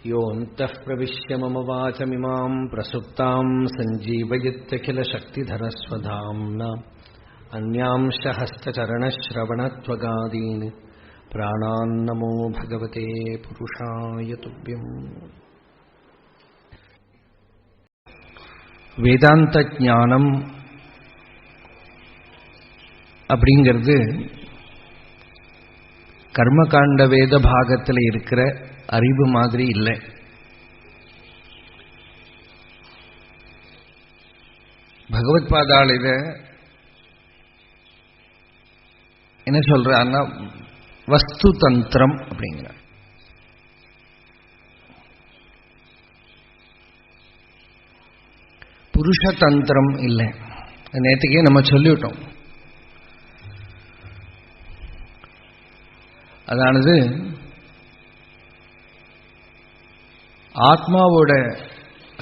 योऽन्तः प्रविश्य मम वाचमिमां प्रसुप्तां सञ्जीवयत्यखिलशक्तिधरस्वधाम्ना अन्यांश हस्तचरणश्रवणत्वगादीन् प्राणान्नमो भगवते पुरुषाय तुभ्यम्. வேதாந்த ஞானம் அப்படிங்கிறது கர்மகாண்ட வேத பாகத்தில் இருக்கிற அறிவு மாதிரி இல்லை. பகவத் பாதாள் இத என்ன சொல்றாருன்னா வஸ்து தந்திரம் அப்படிங்கிற புருஷ தந்திரம் இல்லை. நேற்றுக்கே நம்ம சொல்லிவிட்டோம். அதானது ஆத்மாவோட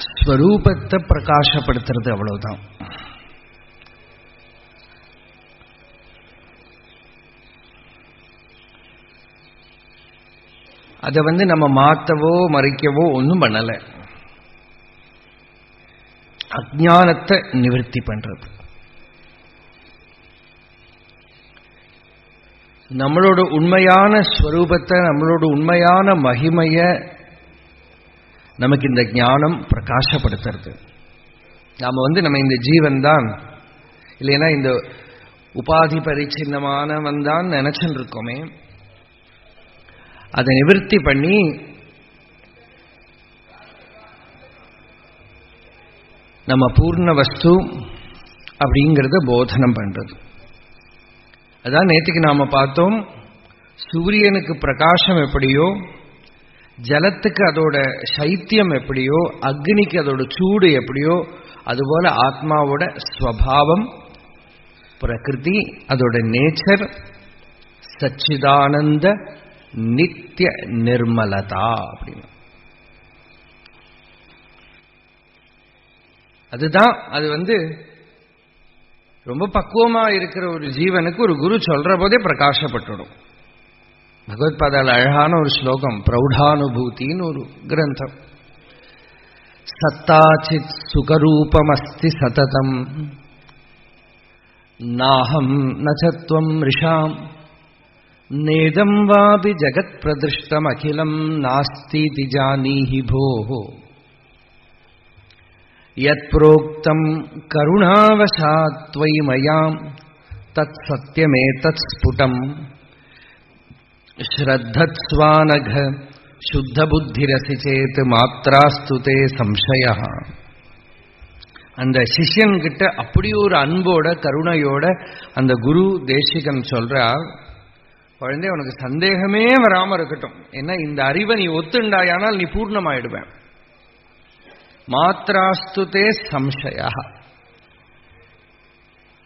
ஸ்வரூபத்தை பிரகாசப்படுத்துறது, அவ்வளவுதான். அதை நம்ம மாற்றவோ மறைக்கவோ ஒன்றும் பண்ணலை. அஜ்ஞானத்தை நிவர்த்தி பண்றது. நம்மளோட உண்மையான ஸ்வரூபத்தை, நம்மளோட உண்மையான மகிமைய நமக்கு இந்த ஞானம் பிரகாசப்படுத்துறது. நாம நம்ம இந்த ஜீவன் தான், இல்லைன்னா இந்த உபாதி பரிச்சின்னமானவன் தான் நினைச்சுட்டு இருக்கோமே, அதை நிவர்த்தி பண்ணி நம்ம பூர்ண வஸ்து அப்படிங்கிறத போதனம் பண்றது. அதான் நேற்றுக்கு நாம பார்த்தோம். சூரியனுக்கு பிரகாசம் எப்படியோ, ஜலத்துக்கு அதோட சைத்தியம் எப்படியோ, அக்னிக்கு அதோட சூடு எப்படியோ, அதுபோல ஆத்மாவோட ஸ்வபாவம், பிரகிருதி, அதோட நேச்சர் சச்சிதானந்த நித்திய நிர்மலதா அப்படின்னு. அதுதான் அது ரொம்ப பக்குவமா இருக்கிற ஒரு ஜீவனுக்கு ஒரு குரு சொல்ற போதே பிரகாசப்பட்டுடும். பகவத் பாதாள அழகான ஒரு ஸ்லோகம், பிரௌடானுபூத்தின்னு ஒரு கிரந்தம். சத்தாச்சித் சுகரூபமஸ்தி சததம் நாஹம் நச்சத்வம் ரிஷாம் நேதம் வாபி ஜகத் பிரதிஷ்டம் அகிலம் நாஸ்தி ஜானீஹி போஹோ யத் ப்ரோக்தம் கருணாவசாத் த்வயி மயாம் தத் சத்யமே தத் ஸ்புடம் ஸ்ரத்தத்ஸ்வானக சுத்த புத்திரசி சேத் மாத்ராஸ்துதே சம்சயா. அந்த சிஷ்யன்கிட்ட அப்படி ஒரு அன்போட கருணையோட அந்த குரு தேசிகன் சொல்றார், குழந்தை உனக்கு சந்தேகமே வராம இருக்கட்டும். ஏன்னா இந்த அறிவை நீ ஒத்துண்டாயானால் நீ பூர்ணமாயிடுவேன். மாத்ராஸ்துதே சம்சயா.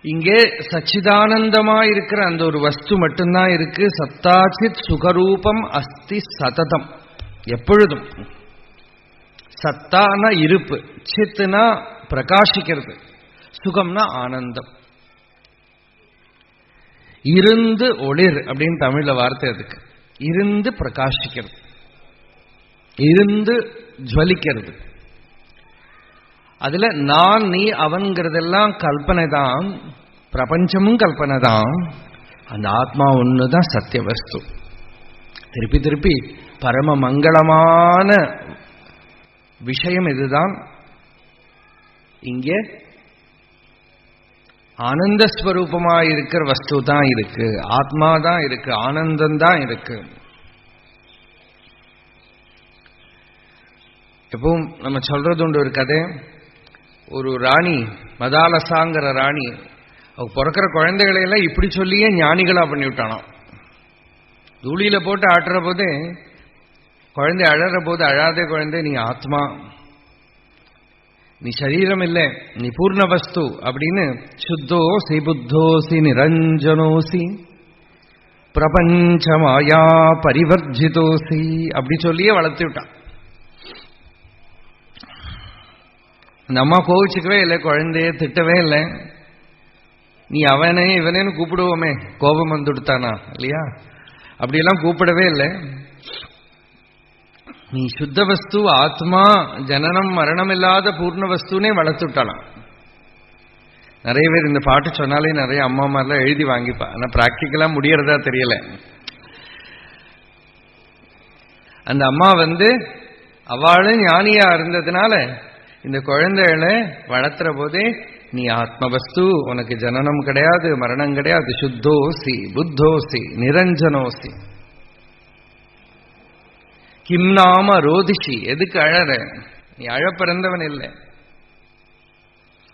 இங்கே சச்சிதானந்தமா இருக்கிற அந்த ஒரு வஸ்து மட்டும்தான் இருக்கு. சத்தாச்சித் சுகரூபம் அஸ்தி சததம், எப்பொழுதும். சத்தானா இருப்பு, சித்துனா பிரகாசிக்கிறது, சுகம்னா ஆனந்தம். இருந்து ஒளிர் அப்படின்னு தமிழ்ல வார்த்தை அதுக்கு. இருந்து பிரகாசிக்கிறது, இருந்து ஜுவலிக்கிறது. அதுல நான் நீ அவன்கிறதெல்லாம் கல்பனை தான், பிரபஞ்சமும் கல்பனை தான். அந்த ஆத்மா ஒண்ணுதான் சத்திய வஸ்து. திருப்பி திருப்பி பரம மங்களமான விஷயம் இதுதான். இங்கே ஆனந்தஸ்வரூபமாக இருக்கிற வஸ்து தான் இருக்கு, ஆத்மா தான் இருக்கு, ஆனந்தம் தான் இருக்கு. எப்பவும் நம்ம சொல்றது உண்டு ஒரு கதை. ஒரு ராணி, மதாலசாங்கிற ராணி, அவ பிறக்கிற குழந்தைகளை எல்லாம் இப்படி சொல்லியே ஞானிகளா பண்ணி விட்டானாம். தூளியில போட்டு ஆட்டுற போதே குழந்தை அழற போது, அழாதே குழந்தை, நீ ஆத்மா, நீ சரீரம் இல்லை, நீ பூர்ண வஸ்து அப்படின்னு சுத்தோசி புத்தோசி நிரஞ்சனோசி பிரபஞ்சமாயா பரிவர்ஜிதோசி அப்படி சொல்லியே வளர்த்து விட்டான். அந்த அம்மா கோவிச்சுக்கவே இல்லை, குழந்தைய திட்டவே இல்லை. நீ அவனே இவனேன்னு கூப்பிடுவோமே, கோபம் வந்துடுத்தானா இல்லையா, அப்படியெல்லாம் கூப்பிடவே இல்லை. நீ சுத்த வஸ்து ஆத்மா ஜனனம் மரணம் இல்லாத பூர்ண வஸ்துனே வளர்த்துட்டாலாம். நிறைய பேர் இந்த பாட்டு சொன்னாலே நிறைய அம்மா மாதிரிலாம் எழுதி வாங்கிப்பா. ஆனா பிராக்டிக்கலா முடியறதா தெரியல. அந்த அம்மா அவளும் ஞானியா இருந்ததுனால இந்த குழந்தைகளை வளர்த்துற போதே நீ ஆத்மவஸ்து, உனக்கு ஜனனம் கிடையாது மரணம் கிடையாது, சுத்தோசி புத்தோசி நிரஞ்சனோசி, கிம் நாம ரோதிஷி, எதுக்கு அழற, நீ அழ பிறந்தவன் இல்லை.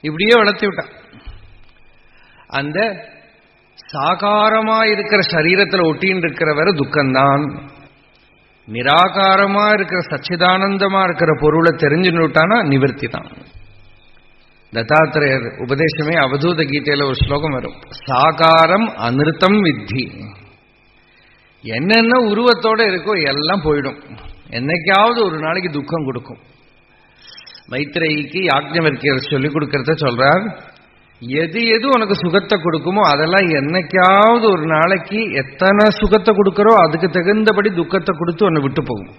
இப்படியே வளர்த்து விட்டான். அந்த சாகாரமா இருக்கிற சரீரத்தில் ஒட்டின்னு இருக்கிறவரை துக்கம்தான், நிராகாரமா இருக்கிற சச்சிதானந்தமா இருக்கிற பொருளை தெரிஞ்சுட்டானா நிவர்த்தி தான். தத்தாத்திரேயர் உபதேசமே அவதூத கீதையில ஒரு ஸ்லோகம் வரும், சாகாரம் அனிருத்தம் வித்தி. என்னென்ன உருவத்தோட இருக்கோ எல்லாம் போயிடும், என்னைக்காவது ஒரு நாளைக்கு துக்கம் கொடுக்கும். மைத்ரேயிக்கு யாக்ஞவல்கியர் சொல்லிக் கொடுக்கறத சொல்றார், எது எது உனக்கு சுகத்தை கொடுக்குமோ அதெல்லாம் என்னைக்காவது ஒரு நாளைக்கு எத்தனை சுகத்தை கொடுக்கறோ அதுக்கு தகுந்தபடி துக்கத்தை கொடுத்து உன்னை விட்டு போகும்.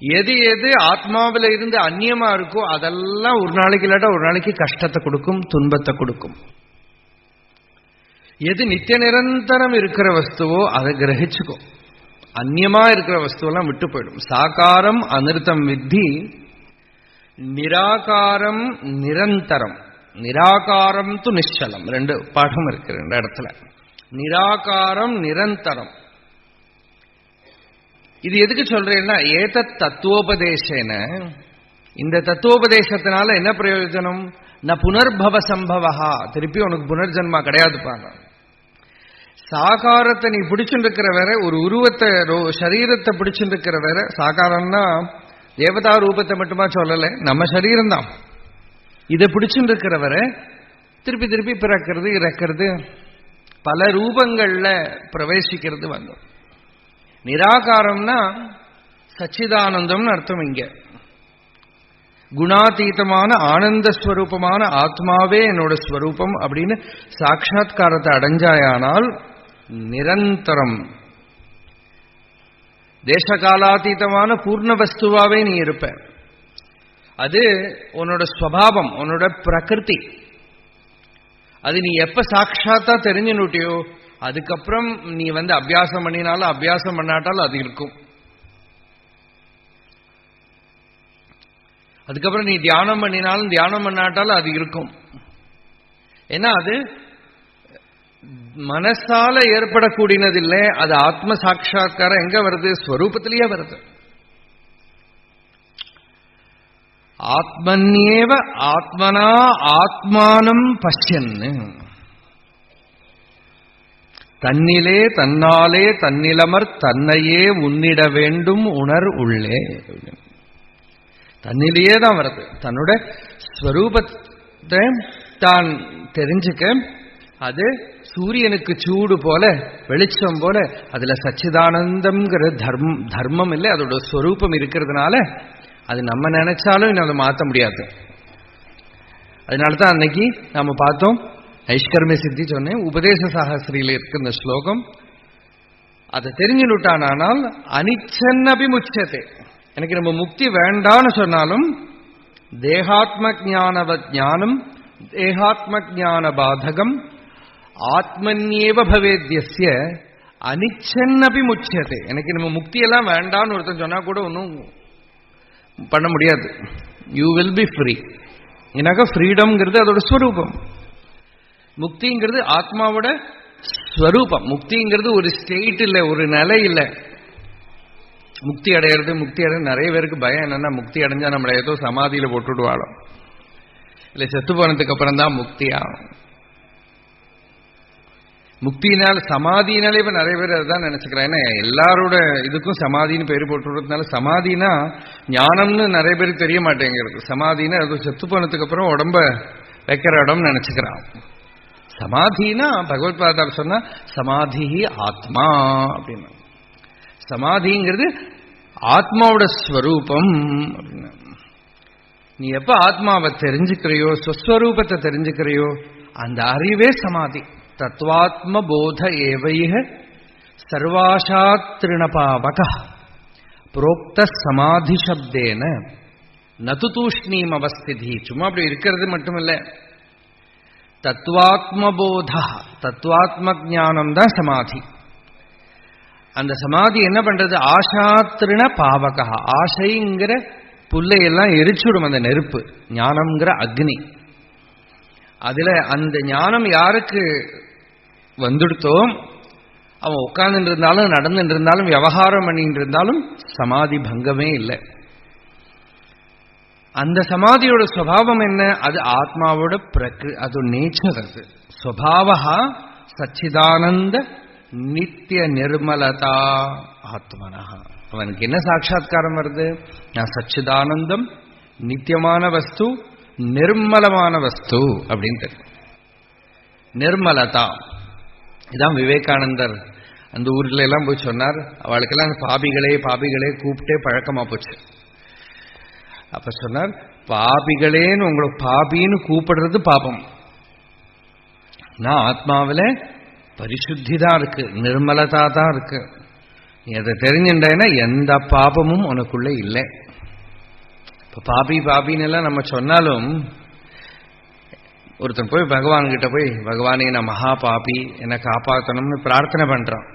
எது எது ஆத்மாவில இருந்து அந்நியமா இருக்கோ அதெல்லாம் ஒரு நாளைக்கு இல்லாட்டா ஒரு நாளைக்கு கஷ்டத்தை கொடுக்கும், துன்பத்தை கொடுக்கும். எது நித்திய நிரந்தரம் இருக்கிற வஸ்துவோ அதை கிரகிச்சுக்கோ, அந்நியமா இருக்கிற வஸ்துவெல்லாம் விட்டு போயிடும். சாகாரம் அனிருத்தம் வித்தி, நிராகாரம் நிரந்தரம். நிராகாரம் து நிச்சலம், ரெண்டு பாடம் இருக்கு ரெண்டு இடத்துல. நிராகாரம் நிரந்தரம். இது எதுக்கு சொல்றேன்னா, ஏதத் தத்துவோபதேசேன, இந்த தத்துவோபதேசத்தினால என்ன பிரயோஜனம், ந புனர்பவ சம்பவா, திருப்பி உனக்கு புனர்ஜன்மா கிடையாதுப்பாங்க. சாகாரத்தை நீ பிடிச்சுட்டு இருக்கிற வேற, ஒரு உருவத்தை சரீரத்தை பிடிச்சுட்டு இருக்கிற வேற. சாகாரம்னா தேவதா ரூபத்தை மட்டுமா சொல்லல, நம்ம சரீரம் தான். இதை பிடிச்சுட்டு இருக்கிறவர திருப்பி திருப்பி பிறக்கிறது இறக்கிறது, பல ரூபங்கள்ல பிரவேசிக்கிறது வந்தோம். நிராகாரம்னா சச்சிதானந்தம்னு அர்த்தம். இங்க குணாதீதமான ஆனந்த ஸ்வரூபமான ஆத்மாவே என்னோட ஸ்வரூபம் அப்படின்னு சாட்சாத்காரத்தை அடைஞ்சாயானால் நிரந்தரம் தேசகாலாதீதமான பூர்ண வஸ்துவாவே நீ இருப்ப. அது உன்னோட ஸ்வபாவம், உன்னோட பிரகிருதி. அது நீ எப்ப சாட்சாத்தா தெரிஞ்சுனுட்டியோ அதுக்கப்புறம் நீ அபியாசம் பண்ணினாலும் அபியாசம் பண்ணாட்டாலும் அது இருக்கும். அதுக்கப்புறம் நீ தியானம் பண்ணினாலும் தியானம் பண்ணாட்டாலும் அது இருக்கும். ஏன்னா அது மனசால ஏற்படக்கூடியதில்லை, அது ஆத்ம சாட்சா்காரம் எங்க வருது, ஸ்வரூபத்திலேயே வருது. ஆத்மன்யேவ ஆத்மனா ஆத்மானம் பஷ்யன்னு, தன்னிலே தன்னாலே தன்னிலமர் தன்னையே உன்னிட வேண்டும் உணர் உள்ளே. தன்னிலேயே தான் வருது. தன்னோட ஸ்வரூபத்தை தான் தெரிஞ்சுக்க, அது சூரியனுக்கு சூடு போல வெளிச்சம் போல அதுல சச்சிதானந்தம்ங்கிற தர்மம் இல்லை, அதோட ஸ்வரூபம் இருக்கிறதுனால அது நம்ம நினைச்சாலும் இன்னும் அதை மாற்ற முடியாது. அதனாலதான் அன்னைக்கு நாம பார்த்தோம் நைஷ்கர்மிய சித்தி சொன்னேன், உபதேச சாகஸ்திரியில இருக்கு இந்த ஸ்லோகம். அதை தெரிஞ்சுட்டானால் அனிச்சன்னபி முச்சதே. எனக்கு நம்ம முக்தி வேண்டான்னு சொன்னாலும் தேகாத்ம ஞானவ ஞானம் தேகாத்ம ஞான பாதகம் ஆத்மன்யேவ பவேத்யஸ்ய அனிச்சன்னபி முச்சதே. எனக்கு நம்ம முக்தியெல்லாம் வேண்டான்னு ஒருத்தன் சொன்னா கூட ஒன்றும் பண்ண முடியாது. You will be free. எனக்கு ஃப்ரீடம்ங்கிறது அதோட ஸ்வரூபம். முக்திங்கிறது ஆத்மாவோட ஸ்வரூபம். முக்திங்கிறது ஒரு ஸ்டேட் இல்லை, ஒரு நிலை இல்லை. முக்தி அடையிறது நிறைய பேருக்கு பயம் என்னன்னா, முக்தி அடைஞ்சா நம்மளை ஏதோ சமாதியில போட்டுடுவாளோ, இல்லை செத்து போனதுக்கு அப்புறம் தான் முக்தி ஆகும். முக்தினால சமாதினாலே இப்ப நிறைய பேர் அதுதான் நினைச்சுக்கிறேன். ஏன்னா எல்லாரோட இதுக்கும் சமாதின்னு பேர் போட்டுறதுனால, சமாதினா ஞானம்னு நிறைய பேருக்கு தெரிய மாட்டேங்கிறது. சமாதினா அது செத்து போனதுக்கு அப்புறம் உடம்ப வைக்கிற இடம்னு நினைச்சுக்கிறான். சமாதினா பகவத்பாதார் சொன்னா சமாதி ஆத்மா அப்படின்னு. சமாதிங்கிறது ஆத்மாவோட ஸ்வரூபம் அப்படின்னு. நீ எப்ப ஆத்மாவை தெரிஞ்சுக்கிறையோ, ஸ்வஸ்வரூபத்தை தெரிஞ்சுக்கிறையோ, அந்த அறிவே சமாதி. தத்வாத்ம போத ஏவைக சர்வாசாத் திருணபாவக. புரோக்த சமாதி சப்தேன நது தூஷ்ணீம் அவஸ்திதி. சும்மா அப்படி இருக்கிறது மட்டுமில்ல, தத்துவாத்மபோத, தத்துவாத்ம ஞானம் தான் சமாதி. அந்த சமாதி என்ன பண்றது? ஆஷாத்திருண பாவகா, ஆசைங்கிற புல்லையெல்லாம் எரிச்சுடும் அந்த நெருப்பு, ஞானம்ங்கிற அக்னி. அதுல அந்த ஞானம் யாருக்கு வந்துடுத்தோ, அவன் உட்கார்ந்துட்டு இருந்தாலும் நடந்துட்டு இருந்தாலும் விவகாரம் பண்ணிட்டு இருந்தாலும் சமாதி பங்கமே இல்லை. அந்த சமாதியோட சுபாவம் என்ன? அது ஆத்மாவோட அது நேச்சர். அது சுபாவா சச்சிதானந்த நித்திய நிர்மலதா ஆத்மனா. அவனுக்கு என்ன சாட்சா்காரம் வருது? நான் சச்சிதானந்தம், நித்தியமான வஸ்து, நிர்மலமான வஸ்து அப்படின்னு. நிர்மலதா இதான் விவேகானந்தர் அந்த ஊர்ல எல்லாம் போய் சொன்னார். அவளுக்கெல்லாம் பாபிகளே பாபிகளே கூப்பிட்டே பழக்கமா போச்சு. அப்ப சொன்னார், பாபிகளேன்னு உங்களை பாபின்னு கூப்பிடுறது பாபம். நான் ஆத்மாவில பரிசுத்தி தான் இருக்கு, நிர்மலதா தான் இருக்கு. நீ அதை தெரிஞ்சுட்டேன்னா எந்த பாபமும் உனக்குள்ள இல்லை. இப்ப பாபி பாபின்னு எல்லாம் நம்ம சொன்னாலும், ஒருத்தன் போய் பகவான்கிட்ட போய், பகவானே நான் மகா பாபி, என்னை காப்பாற்றணும்னு பிரார்த்தனை பண்றான்.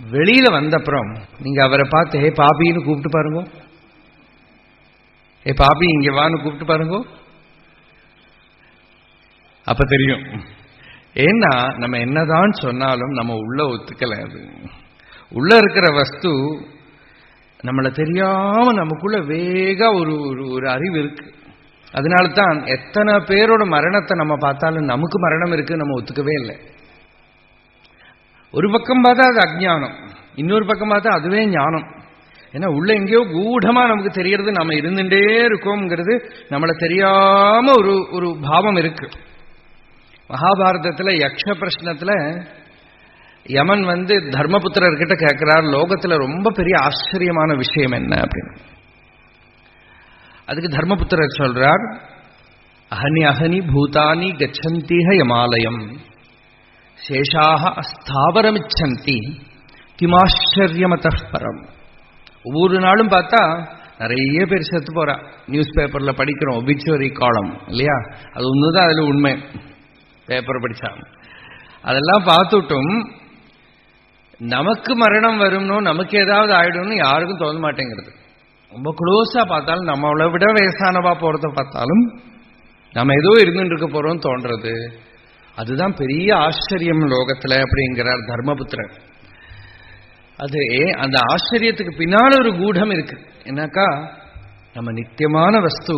வெளியில வந்தப்புறம் நீங்க அவரை பார்த்து ஹே பாபின்னு கூப்பிட்டு பாருங்க, ஏ பாபி இங்க வான்னு கூப்பிட்டு பாருங்க, அப்ப தெரியும். ஏன்னா நம்ம என்னதான் சொன்னாலும் நம்ம உள்ள ஒத்துக்கல. அது உள்ள இருக்கிற வஸ்து நம்மளை தெரியாம நமக்குள்ள வேக ஒரு அறிவு இருக்கு. அதனால்தான் எத்தனை பேரோட மரணத்தை நம்ம பார்த்தாலும் நமக்கு மரணம் இருக்கு நம்ம ஒத்துக்கவே இல்லை. ஒரு பக்கம் பார்த்தா அது அஜ்ஞானம், இன்னொரு பக்கம் பார்த்தா அதுவே ஞானம். ஏன்னா உள்ள எங்கேயோ கூடமா நமக்கு தெரியறது நம்ம இருந்துட்டே இருக்கோம்ங்கிறது நம்மளை தெரியாம ஒரு பாவம் இருக்கு. மகாபாரதத்துல யக்ஷ பிரஷ்னத்துல யமன் தர்மபுத்திரர்கிட்ட கேட்கிறார், லோகத்துல ரொம்ப பெரிய ஆச்சரியமான விஷயம் என்ன அப்படின்னு. அதுக்கு தர்மபுத்திரர் சொல்றார், அஹனி அஹனி பூதானி கச்சந்தீஹ யமாலயம் சேஷாக ஸ்தாவரமிச்சந்தி கிமாச்சரியமதः பரம். ஒவ்வொரு நாளும் பார்த்தா நிறைய பேர் செத்து போறா. நியூஸ் பேப்பர்ல படிக்கிறோம் ஒபிச்சுவரி காலம் இல்லையா? அது ஒண்ணுதான் அதுல உண்மை. பேப்பர் படிச்சா அதெல்லாம் பார்த்துட்டும் நமக்கு மரணம் வரும்னோ நமக்கு ஏதாவது ஆயிடும்னு யாருக்கும் தோண மாட்டேங்கிறது. ரொம்ப க்ளோஸா பார்த்தாலும், நம்மளை விட வயசானவா போறத பார்த்தாலும் நம்ம ஏதோ இருந்துட்டு இருக்க போறோம் தோன்றது. அதுதான் பெரிய ஆச்சரியம் லோகத்துல அப்படிங்கிறார் தர்மபுத்திரர். அது அந்த ஆச்சரியத்துக்கு பின்னால ஒரு கூடம் இருக்கு. என்னக்கா, நம்ம நித்தியமான வஸ்து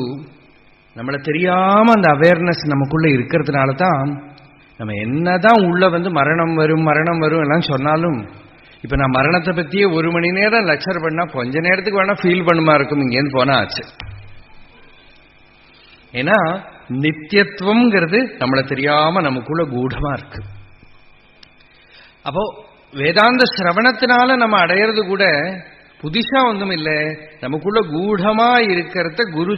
நம்மளை தெரியாம அந்த அவேர்னஸ் நமக்குள்ள இருக்கிறதுனால தான் நம்ம என்னதான் உள்ள மரணம் வரும் மரணம் வரும் எல்லாம் சொன்னாலும், இப்ப நான் மரணத்தை பத்தியே 1 மணி நேரம் லெக்சர் பண்ணா கொஞ்ச நேரத்துக்கு வேணா ஃபீல் பண்ணுமா இருக்கும் இங்கேன்னு போனா ஆச்சு. ஏன்னா நித்தியத்துவம்ங்கிறது நம்மளை தெரியாம நமக்குள்ள கூடமா இருக்கு. அப்போ வேதாந்த சிரவணத்தினால நம்ம அடையிறது கூட புதுசா ஒன்றும் இல்லை. நமக்குள்ள கூடமா இருக்கிறத குரு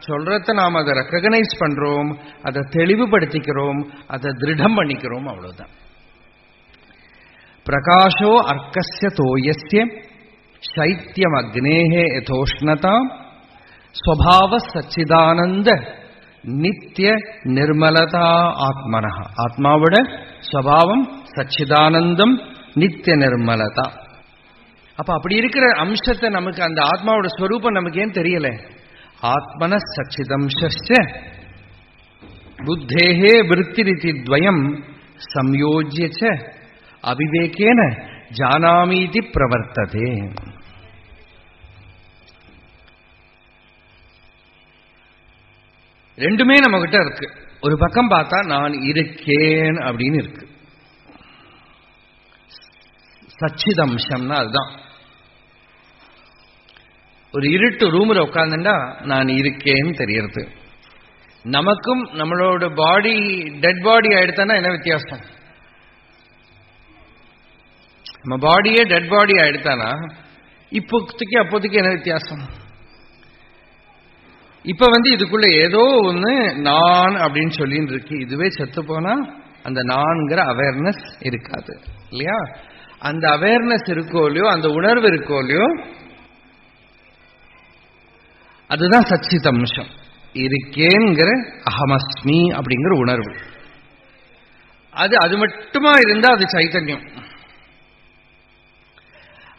சொல்றத நாம் அதை ரெக்கக்னைஸ் பண்றோம், அதை தெளிவுபடுத்திக்கிறோம், அதை திருடம் பண்ணிக்கிறோம், அவ்வளவுதான். பிரகாஷோ அர்க்கஸ்ய தோயஸ்ய சைத்தியம் அக்னேஹே யதோஷ்ணதா ஸ்வபாவ சச்சிதானந்த நித்திய நிர்மலதா ஆத்மனஹ. ஆத்மாவோட ஸ்வபாவம் சச்சிதானந்தம், நித்திய நிர்மலதா. அப்ப அப்படி இருக்கிற அம்சத்தை நமக்கு, அந்த ஆத்மாவோட ஸ்வரூபம் நமக்கு ஏன் தெரியல? ஆத்மன சச்சிதம்சஸ்ய புத்தேஹே விருத்திரிதி த்வயம் சம்யோஜ்ய ச அவிவேகேன ஜானாமீதி பிரவர்த்ததே. ரெண்டுமே நம்ம கிட்ட இருக்கு. ஒரு பக்கம் பார்த்தா நான் இருக்கேன் அப்படின்னு இருக்கு. சச்சிதம்சம்னா அதுதான். ஒரு இருட்டு ரூம்ல உட்கார்ந்துட்டா நான் இருக்கேன்னு தெரியறது. நமக்கும் நம்மளோட பாடி டெட் பாடி ஆயிடுத்தானா என்ன வித்தியாசம்? நம்ம பாடியே டெட் பாடி ஆயிடுத்தானா இப்போதைக்கு அப்போதைக்கு என்ன வித்தியாசம்? இப்ப இதுக்குள்ள ஏதோ ஒண்ணு நான் அப்படின்னு சொல்லின்னு இருக்கு. இதுவே செத்து போனா அந்த நான்கிற அவேர்னஸ் இருக்காது இல்லையா? அந்த அவேர்னஸ் இருக்கோ இல்லையோ, அந்த உணர்வு இருக்கோ இல்லையோ, அதுதான் சச்சித் அம்சம். இருக்கேங்கிற அகமஸ்மி அப்படிங்கிற உணர்வு. அது மட்டுமா இருந்தா அது சைத்தன்யம்.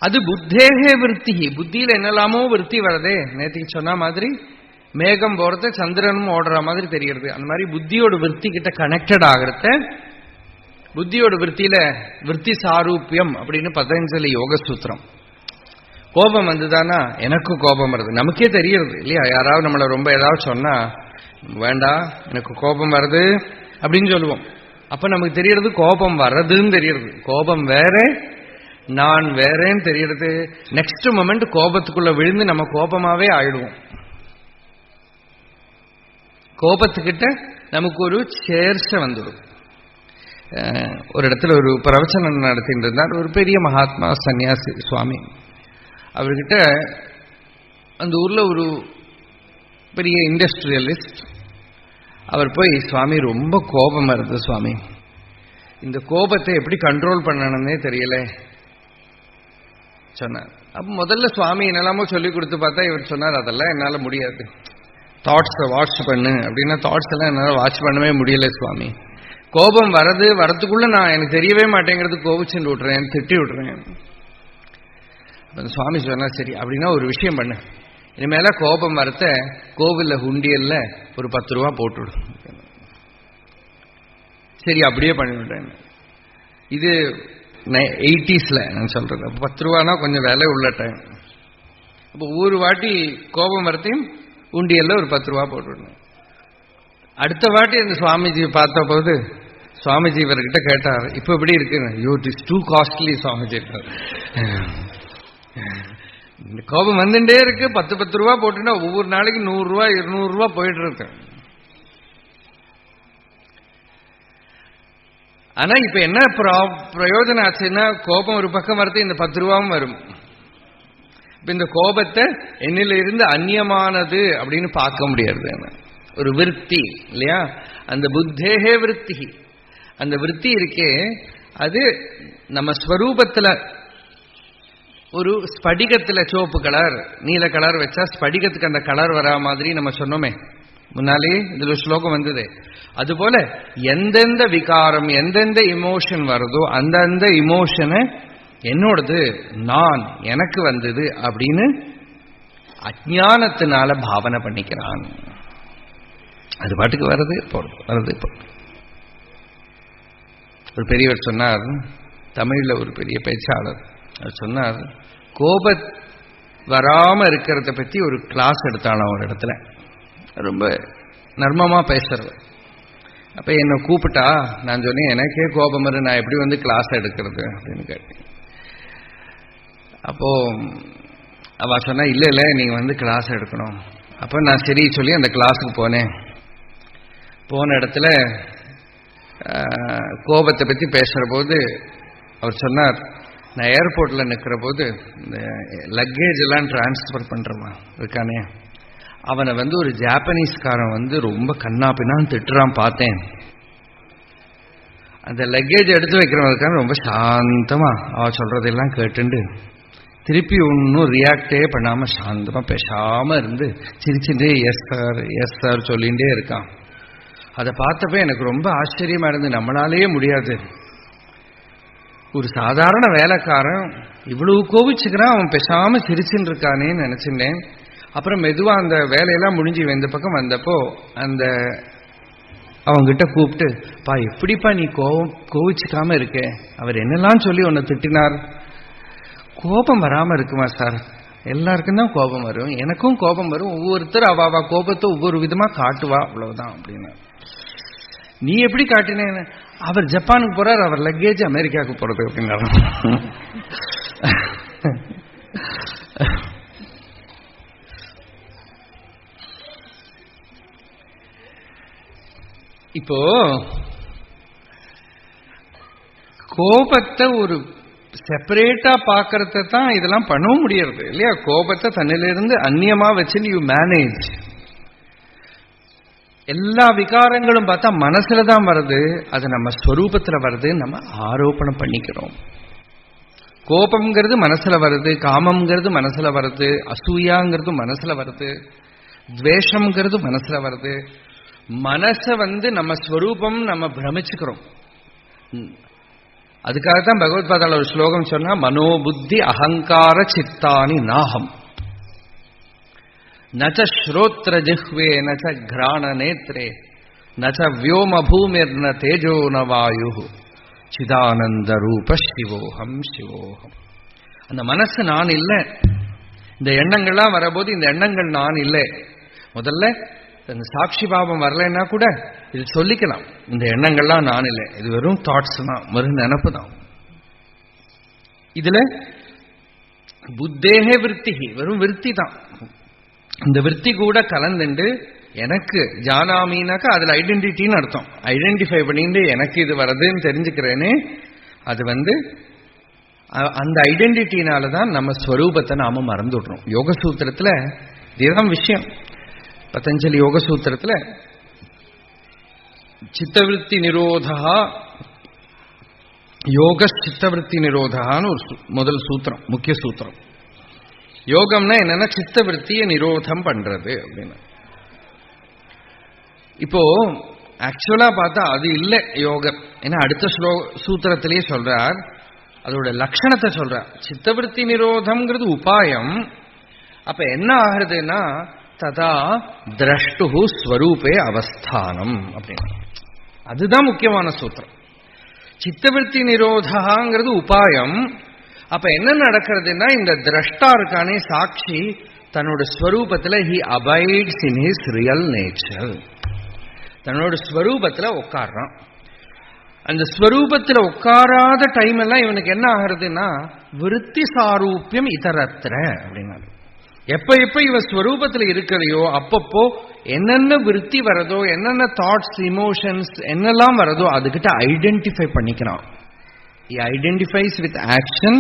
அது புத்தேகே விருத்தி. புத்தியில என்னெல்லாமோ விருத்தி வரதே. நேற்றுக்கு சொன்ன மாதிரி மேகம் போறத சந்திரனும் ஓடுற மாதிரி தெரிகிறது. அந்த மாதிரி புத்தியோட விருத்தி கிட்ட கனெக்டட் ஆகிறத, புத்தியோட விருத்தியில விருத்தி சாரூபியம் அப்படின்னு பதஞ்சலி யோக சூத்திரம். கோபம் வந்துதானா, எனக்கு கோபம் வருது, நமக்கே தெரியுது இல்லையா? யாராவது நம்மளை ரொம்ப ஏதாவது சொன்னா, வேண்டாம் எனக்கு கோபம் வருது அப்படின்னு சொல்லுவோம். அப்ப நமக்கு தெரியறது கோபம் வர்றதுன்னு தெரியுது. கோபம் வேற, நான் வேறேன்னு தெரியறது. நெக்ஸ்ட் மொமெண்ட் கோபத்துக்குள்ள விழுந்து நம்ம கோபமாவே ஆயிடுவோம். கோபத்துக்கிட்ட நமக்கு ஒரு சேர்ச்ச வந்துடும். ஒரு இடத்துல ஒரு பிரவச்சனம் நடத்திட்டு இருந்தார் ஒரு பெரிய மகாத்மா சன்னியாசி சுவாமி. அவர்கிட்ட அந்த ஊர்ல ஒரு பெரிய இண்டஸ்ட்ரியலிஸ்ட். அவர் போய், சுவாமி ரொம்ப கோபம் வருது சுவாமி, இந்த கோபத்தை எப்படி கண்ட்ரோல் பண்ணணும்னே தெரியல சொன்னார். அப்ப முதல்ல சுவாமி என்னெல்லாமோ சொல்லி கொடுத்து பார்த்தா இவர் சொன்னார், அதெல்லாம் என்னால முடியாது, தாட்ஸை வாட்ச் பண்ணு அப்படின்னா தாட்ஸ் எல்லாம் என்னால் வாட்ச் பண்ணவே முடியல சுவாமி. கோபம் வரதுக்குள்ள நான் எனக்கு தெரியவே மாட்டேங்கிறது, கோபிச்சுட்டு விட்டுறேன், திட்டி விட்டுறேன். சுவாமி சொன்னா, சரி அப்படின்னா ஒரு விஷயம் பண்ணு, இனிமேல கோபம் வரத்த கோவில்ல ஹுண்டியல்ல ஒரு 10 ரூபா போட்டுவிடும். சரி அப்படியே பண்ணிவிட்டேன். இது 80s நான் சொல்றது. 10 ரூபானா கொஞ்சம் விலை உள்ள டைம். அப்போ ஒரு வாட்டி கோபம் வரத்தையும் உண்டியல்ல ஒரு 10 ரூபா போட்டுவிடணும். அடுத்த வாட்டி அந்த சுவாமிஜி பார்த்த போது சுவாமிஜி இவர்கிட்ட கேட்டார், இப்ப எப்படி இருக்கு? ஐயோ, it is too costly Swamiji. இந்த கோபம் வந்துட்டே இருக்கு, 10 ரூபா போட்டுன்னா ஒவ்வொரு நாளைக்கு 100 ரூபா 200 ரூபா போயிட்டு இருக்கு. ஆனா இப்ப என்ன பிரயோஜனம் ஆச்சுன்னா, கோபம் ஒரு பக்கம் வரது, இந்த 10 ரூபாவும் வரும். இப்ப இந்த கோபத்தை என்னில இருந்து அந்நியமானது அப்படின்னு பார்க்க முடியாது. ஒரு விருத்தி இல்லையா? அந்த புத்தேகே விருத்தி. அந்த விருத்தி இருக்கே, அது நம்ம ஸ்வரூபத்துல ஒரு ஸ்படிகத்துல சோப்பு கலர் நீல கலர் வச்சா ஸ்படிகத்துக்கு அந்த கலர் வரா மாதிரி நம்ம சொன்னோமே முன்னாலே, இதுல ஸ்லோகம் வந்தது. அதுபோல எந்தெந்த விகாரம் எந்தெந்த இமோஷன் வருதோ அந்தந்த இமோஷனை என்னோடது, நான், எனக்கு வந்தது அப்படின்னு அஜ்ஞானத்தினால பாவனை பண்ணிக்கிறான். அது பாட்டுக்கு வருது வருது. ஒரு பெரியவர் சொன்னார், தமிழ்ல ஒரு பெரிய பேச்சாளர், அவர் சொன்னார், கோப வராம இருக்கிறத பத்தி ஒரு கிளாஸ் எடுத்தாலும் ஒரு இடத்துல, ரொம்ப நர்மமா பேசுறது. அப்ப என்ன கூப்பிட்டா நான் சொன்னேன், எனக்கே கோபம் வரும், நான் எப்படி வந்து கிளாஸ் எடுக்கிறது அப்படின்னு கேட்டேன். அப்போ அவ சொன்னா, இல்ல இல்ல நீங்க வந்து கிளாஸ் எடுக்கணும். அப்ப நான் சரி சொல்லி அந்த கிளாஸுக்கு போனேன். போன இடத்துல கோபத்தை பத்தி பேசுற போது அவர் சொன்னார், நான் ஏர்போர்ட்ல நிற்கிற போது இந்த லக்கேஜ் எல்லாம் டிரான்ஸ்பர் பண்றமா இருக்கானே, அவனை வந்து ஒரு ஜாப்பனீஸ்காரன் வந்து ரொம்ப கண்ணா பின்னான்னு திட்டுறான் பார்த்தேன். அந்த லக்கேஜ் எடுத்து வைக்கிறவனுக்கான ரொம்ப சாந்தமா அவ சொல்றதெல்லாம் கேட்டுண்டு திருப்பி ஒன்னும் ரியாக்டே பண்ணாம சாந்தமா பேசாம இருந்து சிரிச்சுட்டே எஸ் சார் சொல்லிகிட்டே இருக்கான். அதை பார்த்தப்ப எனக்கு ரொம்ப ஆச்சரியமா இருந்து, நம்மளாலேயே முடியாது. ஒரு சாதாரண வேலைக்காரன் இவ்வளவு கோபிச்சுக்கிறான், அவன் பேசாம சிரிச்சுன்னு இருக்கானேன்னு நினைச்சிருந்தேன். அப்புறம் மெதுவா அந்த வேலையெல்லாம் முடிஞ்சு இந்த பக்கம் வந்தப்போ அந்த அவங்கிட்ட கூப்பிட்டு, பா எப்படிப்பா நீ கோவிச்சுக்காம இருக்க, அவர் என்னெல்லாம் சொல்லி உன்னை திட்டினார்? கோபம் வராம இருக்குமா சார்? எல்லாருக்கும் தான் கோபம் வரும், எனக்கும் கோபம் வரும், ஒவ்வொருத்தர் அவ கோபத்தை ஒவ்வொரு விதமா காட்டுவா, அவ்வளவுதான் அப்படின்னு. நீ எப்படி காட்டினே? அவர் ஜப்பானுக்கு போறார், அவர் லக்கேஜ் அமெரிக்காவுக்கு போறது அப்படின்னாரு. இப்போ கோபத்தை ஒரு செப்பரேட்டா பாக்கிறத தான் இதெல்லாம் பண்ணவும் முடியாது இல்லையா? கோபத்தை தன்னிலிருந்து அந்நியமா வச்சு யூ மேனேஜ். எல்லா விகாரங்களும் பார்த்தா மனசுல தான் வருது, அது நம்ம ஸ்வரூபத்துல வருது, நம்ம ஆரோபணம் பண்ணிக்கிறோம். கோபம்ங்கிறது மனசுல வருது, காமம்ங்கிறது மனசுல வருது, அசூயாங்கிறது மனசுல வருது, துவேஷம்ங்கிறது மனசுல வருது. மனச நம்ம ஸ்வரூபம் நம்ம பிரமிச்சுக்கிறோம். அதுக்காகத்தான் பகவத்பாதால ஒரு ஸ்லோகம் சொன்னா, மனோபுத்தி அகங்கார சித்தானி நாகம் நச்ச ஸ்ரோத்ர ஜிஹ்வே நச்ச கிராண நேத்ரே நச்ச வியோம பூமிர் ந தேஜோ ந வாயு சிதானந்த ரூப சிவோகம் சிவோகம். அந்த மனசு நான் இல்லை. இந்த எண்ணங்கள்லாம் வரபோது இந்த எண்ணங்கள் நான் இல்லை. முதல்ல இந்த சாட்சி பாவம் வரலைன்னா கூட இது சொல்லிக்கலாம், இந்த எண்ணங்கள்லாம் நான் இல்லை, இது வெறும் தாட்ஸ் தான், வெறும் நினப்பு தான். இதுல புத்தேகே விற்பி, வெறும் விற்பி தான். இந்த விற்பி கூட கலந்துண்டு எனக்கு ஜானாமீனாக்கா அதுல ஐடென்டிட்டின்னு அர்த்தம். ஐடென்டிஃபை பண்ணிட்டு எனக்கு இது வருதுன்னு தெரிஞ்சுக்கிறேனே, அது அந்த ஐடென்டிட்டினாலதான் நம்ம ஸ்வரூபத்தை நாம மறந்துடுறோம். யோக சூத்திரத்துல இதுதான் விஷயம். பதஞ்சலி யோக சூத்திரத்துல சித்தவிருத்தி நிரோதா, யோக சித்தவிருத்தி நிரோதான்னு ஒரு முதல் சூத்திரம், முக்கிய சூத்திரம். யோகம்னா என்னன்னா சித்தவிருத்தியை நிரோதம் பண்றது அப்படின்னு. இப்போ ஆக்சுவலா பார்த்தா அது இல்லை யோகம். ஏன்னா அடுத்த சூத்திரத்திலேயே சொல்றார், அதோட லட்சணத்தை சொல்றார். சித்தவிருத்தி நிரோதம்ங்கிறது உபாயம். அப்ப என்ன ஆகுறதுன்னா ததா திரஷ்டு ஸ்வரூபே அவஸ்தானம் அப்படின்னு. அதுதான் முக்கியமான சூத்திரம். சித்தவிருத்தி நிரோதாங்கிறது உபாயம். அப்ப என்ன நடக்கிறதுனா இந்த திரஷ்டா இருக்கானே சாட்சி தன்னோட ஸ்வரூபத்துல he abides in his real nature. தன்னோட ஸ்வரூபத்துல உட்கார்றான். அந்த ஸ்வரூபத்துல உட்காராத டைம் எல்லாம் இவனுக்கு என்ன ஆகுறதுன்னா விருத்தி சாரூபியம் இதரத்திர அப்படின்னாரு. எப்ப எப்ப இவன் ஸ்வரூபத்தில் இருக்கிறையோ அப்பப்போ என்னென்ன விருத்தி வரதோ, என்னென்ன தாட்ஸ் இமோஷன்ஸ் என்னெல்லாம் வரதோ அதுகிட்ட ஐடென்டிஃபை பண்ணிக்கிறான். He identifies with action,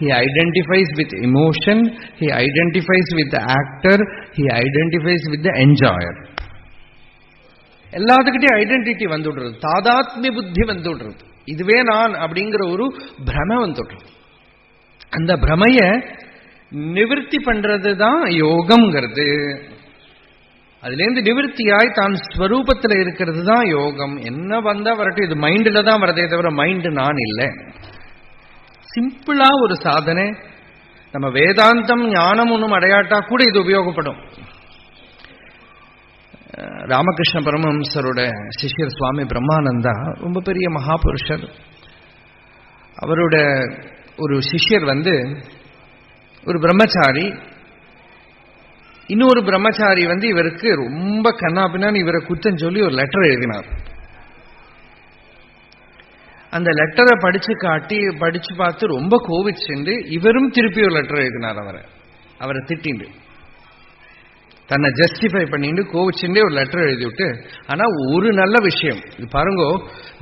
he identifies with emotion, he identifies with the actor, he identifies with the enjoyer. எல்லாத்துக்கிட்டையும் ஐடென்டிட்டி வந்துடுறது, தாதாத்மிய புத்தி வந்துடுறது. இதுவே நான் அப்படிங்கிற ஒரு பிரமை வந்துடுறது. அந்த பிரமைய நிவர்த்தி பண்றது தான் யோகம்ங்கிறது. அதுலேருந்து நிவர்த்தியாய் தான் ஸ்வரூபத்தில் இருக்கிறது தான் யோகம். என்ன வந்தா வரட்டும், இது மைண்டில் தான் வரதே தவிர மைண்டு நான் இல்லை. சிம்பிளா ஒரு சாதனை. நம்ம வேதாந்தம் ஞானம் ஒன்றும் அடையாட்டா கூட இது உபயோகப்படும். ராமகிருஷ்ண பரமஹம்சரோட சிஷ்யர் சுவாமி பிரம்மானந்தா ரொம்ப பெரிய மகாபுருஷர். அவரோட ஒரு சிஷ்யர் ஒரு பிரம்மச்சாரி, இன்னொரு பிரம்மச்சாரி இவருக்கு ரொம்ப கண்ணாபின்னான்னு இவரை குத்தம் சொல்லி ஒரு லெட்டர் எழுதினார். அந்த லெட்டரை படிச்சு பார்த்து ரொம்ப கோவிச்சுண்டு இவரும் திருப்பி ஒரு லெட்டர் எழுதினார். அவரை திட்டிண்டு தன்னை ஜஸ்டிஃபை பண்ணிட்டு கோவிச்சுண்டே ஒரு லெட்டர் எழுதிவிட்டு. ஆனா ஒரு நல்ல விஷயம் இது பாருங்க,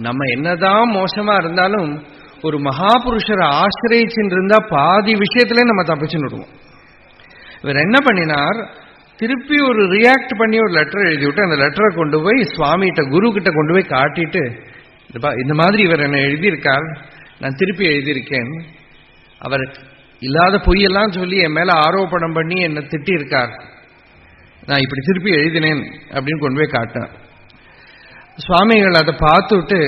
நம்ம என்னதான் மோசமா இருந்தாலும் ஒரு மகாபுருஷரை ஆசிரியச்சுட்டு இருந்தா பாதி விஷயத்திலே நம்ம தப்பிச்சுன்னு விடுவோம். இவர் என்ன பண்ணினார், திருப்பி ஒரு ரியாக்ட் பண்ணி ஒரு லெட்டர் எழுதிவிட்டு அந்த லெட்டரை கொண்டு போய் சுவாமிகிட்ட குரு கிட்ட கொண்டு போய் காட்டிட்டு, இந்த மாதிரி இவர் என்ன எழுதியிருக்கார், நான் திருப்பி எழுதியிருக்கேன், அவர் இல்லாத பொய்யெல்லாம் சொல்லி என் மேல ஆரோபணம் பண்ணி என்னை திட்டி இருக்கார், நான் இப்படி திருப்பி எழுதினேன் அப்படின்னு கொண்டு போய் காட்டினார். சுவாமிகள் அதை பார்த்துட்டு,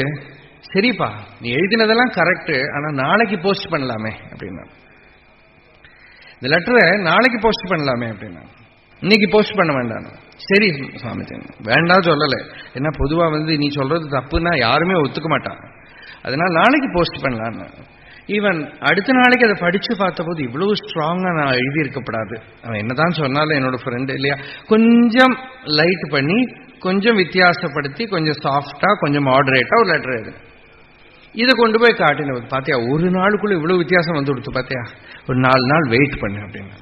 சரிப்பா நீ எழுதினதெல்லாம் கரெக்டு, ஆனா நாளைக்கு போஸ்ட் பண்ணலாமே அப்படின்னா, இந்த லெட்டரை நாளைக்கு போஸ்ட் பண்ணலாமே அப்படின்னா, இன்னைக்கு போஸ்ட் பண்ண வேண்டாம். சரி சுவாமி வேண்டாம் சொல்லலை, ஏன்னா பொதுவா நீ சொல்றது தப்புன்னா யாருமே ஒத்துக்க மாட்டான், அதனால நாளைக்கு போஸ்ட் பண்ணலான்னு. ஈவன் அடுத்த நாளைக்கு அதை படிச்சு பார்த்தபோது இவ்வளவு ஸ்ட்ராங்கா நான் எழுதியிருக்கப்படாது. அவன் என்னதான் சொன்னாலும் என்னோட ஃப்ரெண்டு இல்லையா, கொஞ்சம் லைட் பண்ணி கொஞ்சம் வித்தியாசப்படுத்தி கொஞ்சம் சாஃப்டா கொஞ்சம் மாடரேட்டா ஒரு லெட்டர் எழுது. இதை கொண்டு போய் காட்டின பாத்தியா, ஒரு நாளுக்குள்ள இவ்வளவு வித்தியாசம் வந்து கொடுத்து பாத்தியா, ஒரு 4 நாள் வெயிட் பண்ணு அப்படின்னு.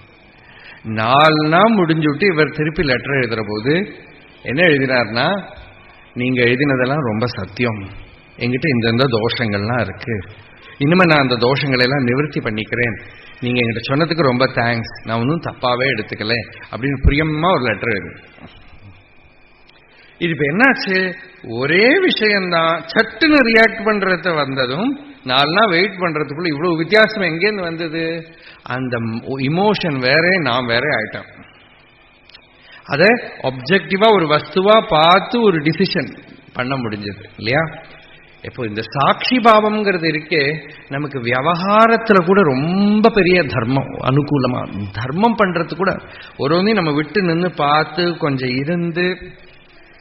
4 நாள் முடிஞ்சுட்டு இவர் திருப்பி லெட்டர் எழுதுற போது என்ன எழுதினார்னா, நீங்க எழுதினதெல்லாம் ரொம்ப சத்தியம், என்கிட்ட இந்த தோஷங்கள்லாம் இருக்கு, இனிமே நான் அந்த தோஷங்களை எல்லாம் நிவர்த்தி பண்ணிக்கிறேன், நீங்க என்கிட்ட சொன்னதுக்கு ரொம்ப தேங்க்ஸ், நான் ஒன்றும் தப்பாவே எடுத்துக்கல அப்படின்னு பிரியமா ஒரு லெட்டர் எழுது. இது இப்ப என்னாச்சு, ஒரே விஷயம்தான் சட்டுன்னு ரியாக்ட் பண்றத வந்ததும் 4 நாள் வெயிட் பண்றதுக்குள்ள இவ்வளவு வித்தியாசம் எங்கேருந்து வந்தது? அந்த இமோஷன் வேற, நான் வேற ஆயிட்டேன். அதை ஆப்ஜெக்டிவா ஒரு வஸ்துவா பார்த்து ஒரு டிசிஷன் பண்ண முடிஞ்சது இல்லையா? இப்போ இந்த சாட்சி பாவம்ங்கிறது இருக்கே, நமக்கு விவகாரத்துல கூட ரொம்ப பெரிய தர்மம், அனுகூலமா தர்மம் பண்றது கூட ஒரு நம்ம விட்டு நின்று பார்த்து கொஞ்சம் இருந்து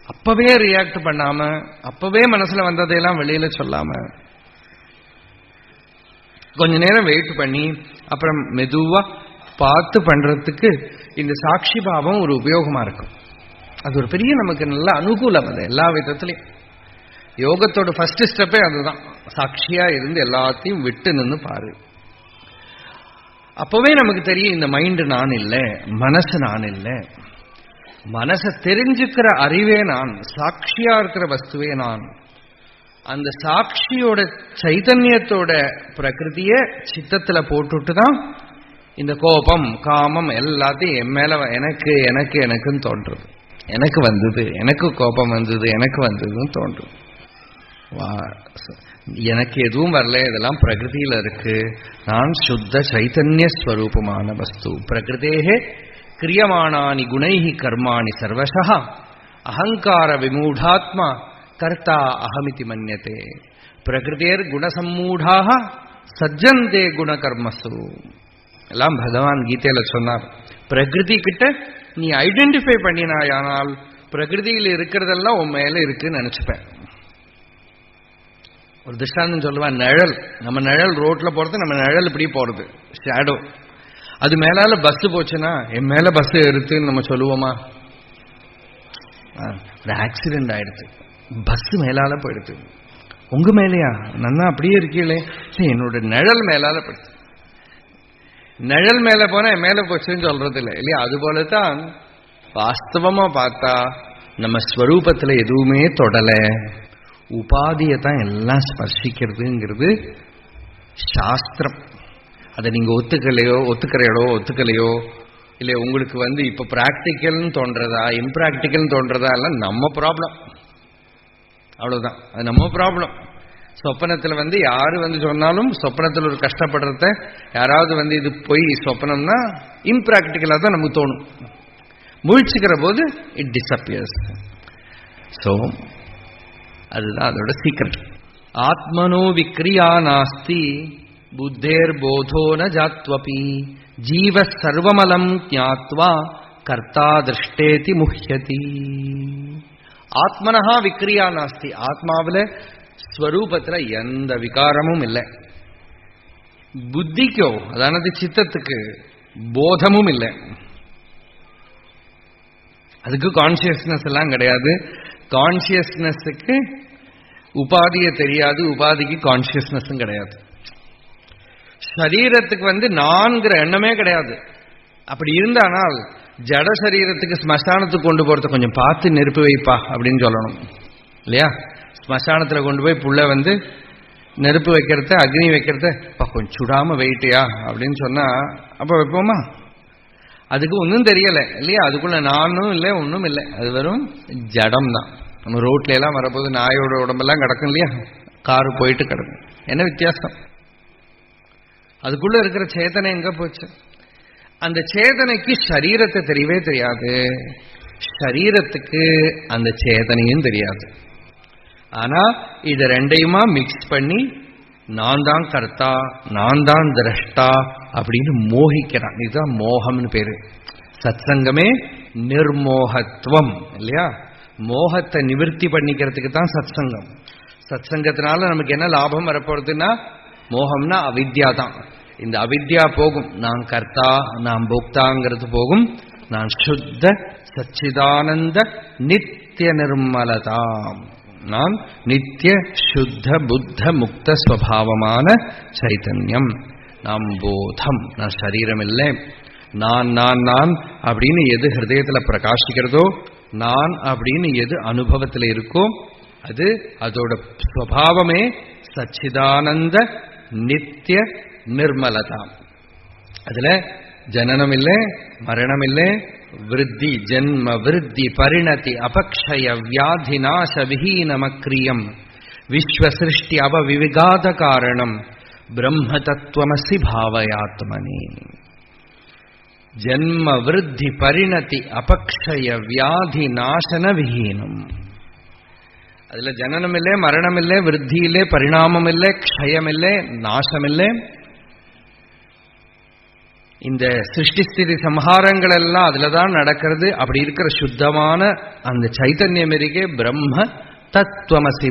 அப்பவே ரியாக்ட் பண்ணாம, அப்பவே மனசுல வந்ததையெல்லாம் வெளியில சொல்லாம, கொஞ்ச நேரம் வெயிட் பண்ணி அப்புறம் மெதுவா பார்த்து பண்றதுக்கு இந்த சாட்சி பாவம் ஒரு உபயோகமா இருக்கும். அது ஒரு பெரிய நமக்கு நல்ல அனுகூலம். அது எல்லா விதத்திலையும் யோகத்தோட ஃபர்ஸ்ட் ஸ்டெப்பே அதுதான். சாட்சியா இருந்து எல்லாத்தையும் விட்டு நின்று பாரு. அப்பவே நமக்கு தெரியும் இந்த மைண்டு நான் இல்லை, மனசு நான் இல்லை. மனசை தெரிஞ்சுக்கிற அறிவே நான், சாட்சியா இருக்கிற வஸ்துவே நான். அந்த சாட்சியோட சைதன்யத்தோட பிரகிருதிய சித்தத்துல போட்டுட்டு தான் இந்த கோபம் காமம் எல்லாத்தையும் என் மேல எனக்கு எனக்கு எனக்குன்னு தோன்றுறது. எனக்கு வந்தது, எனக்கு கோபம் வந்தது, எனக்கு வந்ததுன்னு தோன்றும். எனக்கு எதுவும் வரல, இதெல்லாம் பிரகிருதியில இருக்கு. நான் சுத்த சைத்தன்ய ஸ்வரூபமான வஸ்து. பிரகிருதேஹே கிரியமானானி குணைஹி கர்மாணி சர்வசஹ அஹங்கார விமூடாத்மா கர்த்தா அகமிதி மன்யதே. பிரகிருதேர் குணசம்மூடாக சஜ்ஜந்தே குணகர்மசு. எல்லாம் பகவான் கீதையில சொன்னார். பிரகிருதி கிட்ட நீ ஐடென்டிஃபை பண்ணினாயானால் பிரகிருதியில் இருக்கிறதெல்லாம் உன் மேல இருக்குன்னு நினைச்சுப்பேன். ஒரு திருஷ்டாந்தம் சொல்லுவான், நிழல். நம்ம நிழல் ரோட்ல போறது, நம்ம நிழல் இப்படி போறது ஷேடோ. அது மேலால பஸ் போச்சுன்னா என் மேல பஸ் எடுத்துன்னு நம்ம சொல்லுவோமா? ஒரு ஆக்சிடென்ட் ஆயிடுச்சு, பஸ் மேலால போயிடுச்சு. உங்க மேலையா? நன்னா அப்படியே இருக்கீங்களே. என்னோட நிழல் மேலால போயிடுச்சு. நிழல் மேல போனா என் மேல போச்சுன்னு சொல்றது இல்லை இல்லையா? அது போலதான் வாஸ்தவமா பார்த்தா நம்ம ஸ்வரூபத்துல எதுவுமே தொடல, உபாதியை தான் எல்லாம் ஸ்பர்சிக்கிறதுங்கிறது சாஸ்திரம். அதை நீங்க ஒத்துக்கலையோ இல்லை உங்களுக்கு இப்ப பிராக்டிக்கல்னு தோன்றதா இம்ப்ராக்டிக்கல்னு தோன்றதா எல்லாம் நம்ம ப்ராப்ளம். அவ்வளவுதான், அது நம்ம ப்ராப்ளம். சொப்பனத்துல யாரு சொன்னாலும் சொப்பனத்தில் ஒரு கஷ்டப்படுறத யாராவது இது போய் சொப்பனம்னா இம்ப்ராக்டிக்கலா தான் நமக்கு தோணும். முழிச்சுக்கிற போது இட் டிஸப்பியர்ஸ். ஸோ அதுதான் அதோட சீக்ரெட். ஆத்மனோ விக்ரியா நாஸ்தி புத்தேர் போதோ ந ஜாத்வபி ஜீவ சர்வமலம் ஞாத்வா கர்த்தா திருஷ்டேதி முஹ்யதி. ஆத்மனஹா விக்ரியா நாஸ்தி. ஆத்மாவில ஸ்வரூபத்துல எந்த விகாரமும் இல்லை. புத்திக்கோ அதானது சித்தத்துக்கு போதமும் இல்லை. அதுக்கு கான்சியஸ்னஸ் எல்லாம் கிடையாது. கான்சியஸ்னஸுக்கு உபாதியை தெரியாது, உபாதிக்கு கான்சியஸ்னஸும் கிடையாது. சரீரத்துக்கு நான்கிற எண்ணமே கிடையாது. அப்படி இருந்தானால் ஜட சரீரத்துக்கு ஸ்மசானத்துக்கு கொண்டு போறத கொஞ்சம் பார்த்து நெருப்பு வைப்பா அப்படின்னு சொல்லணும் இல்லையா? ஸ்மசானத்துல கொண்டு போய் புள்ள நெருப்பு வைக்கிறத, அக்னி வைக்கிறத கொஞ்சம் சுடாம வெயிட்டியா அப்படின்னு சொன்னா அப்ப வைப்போமா? அதுக்கு ஒன்றும் தெரியல இல்லையா? அதுக்குள்ள நானும் இல்லை, ஒன்றும் இல்லை. அது வெறும் ஜடம் தான். நம்ம ரோட்ல எல்லாம் வரப்போது நாயோட உடம்பெல்லாம் கிடக்கும் இல்லையா? காரு போயிட்டு கிடக்கும். என்ன வித்தியாசம்? அதுக்குள்ள இருக்கிற சேதனை எங்க போச்சு? அந்த சேதனைக்கு சரீரத்தை தெரியவே தெரியாது, சரீரத்துக்கு அந்த சேதனையும் தெரியாது. ஆனா இதை ரெண்டையுமா மிக்ஸ் பண்ணி நான் தான் கர்த்தா, நான் தான் திரஷ்டா அப்படின்னு மோகிக்கிறான். இதுதான் மோகம்னு பேரு. சத்சங்கமே நிர்மோகத்துவம் இல்லையா? மோகத்தை நிவர்த்தி பண்ணிக்கிறதுக்கு தான் சத்சங்கம். சத்சங்கத்தினால நமக்கு என்ன லாபம் வரப்போறதுன்னா, மோகம்னா அவித்யா தான். இந்த அவித்யா போகும், நான் கர்த்தா நான் போக்தாங்கிறது போகும். நான் சுத்த சச்சிதானந்த நித்திய நிர்மலதாம், நான் நித்திய சுத்த புத்த முக்த ஸ்வபாவமான சைத்தன்யம். நாம் போதம், நான் சரீரம் இல்லை. நான் நான் நான் அப்படின்னு எது ஹிருதயத்துல பிரகாசிக்கிறதோ, நான் அப்படின்னு எது அனுபவத்தில் இருக்கோ, அது அதோட ஸ்வபாவமே சச்சிதானந்த நித்திய நிர்மலதா. அதுல ஜனனம் இல்லை, மரணம் இல்லை, விருத்தி ஜன்ம விருத்தி பரிணதி அபக்ஷய வியாதி நாச விஹீனமக்ரியம் விஸ்வசிருஷ்டி அவவிவிகாத காரணம் பிரம்ம தத்துவமசி பாவயாத்மனி. ஜன்ம விருத்தி பரிணதி அபக்ஷய வியாதி நாசன விஹீனம். அதுல ஜனனம் இல்லை, மரணம் இல்லை, விருத்தி இல்லை, பரிணாமம் இல்லை, க்ஷயம் இல்லை, நாசம் இல்லை. இந்த சிருஷ்டி ஸ்திதி சம்ஹாரங்கள் எல்லாம் அதுலதான் நடக்கிறது. அப்படி இருக்கிற சுத்தமான அந்த சைத்தன்யம் இருக்கே பிரம்ம தத்துவமசி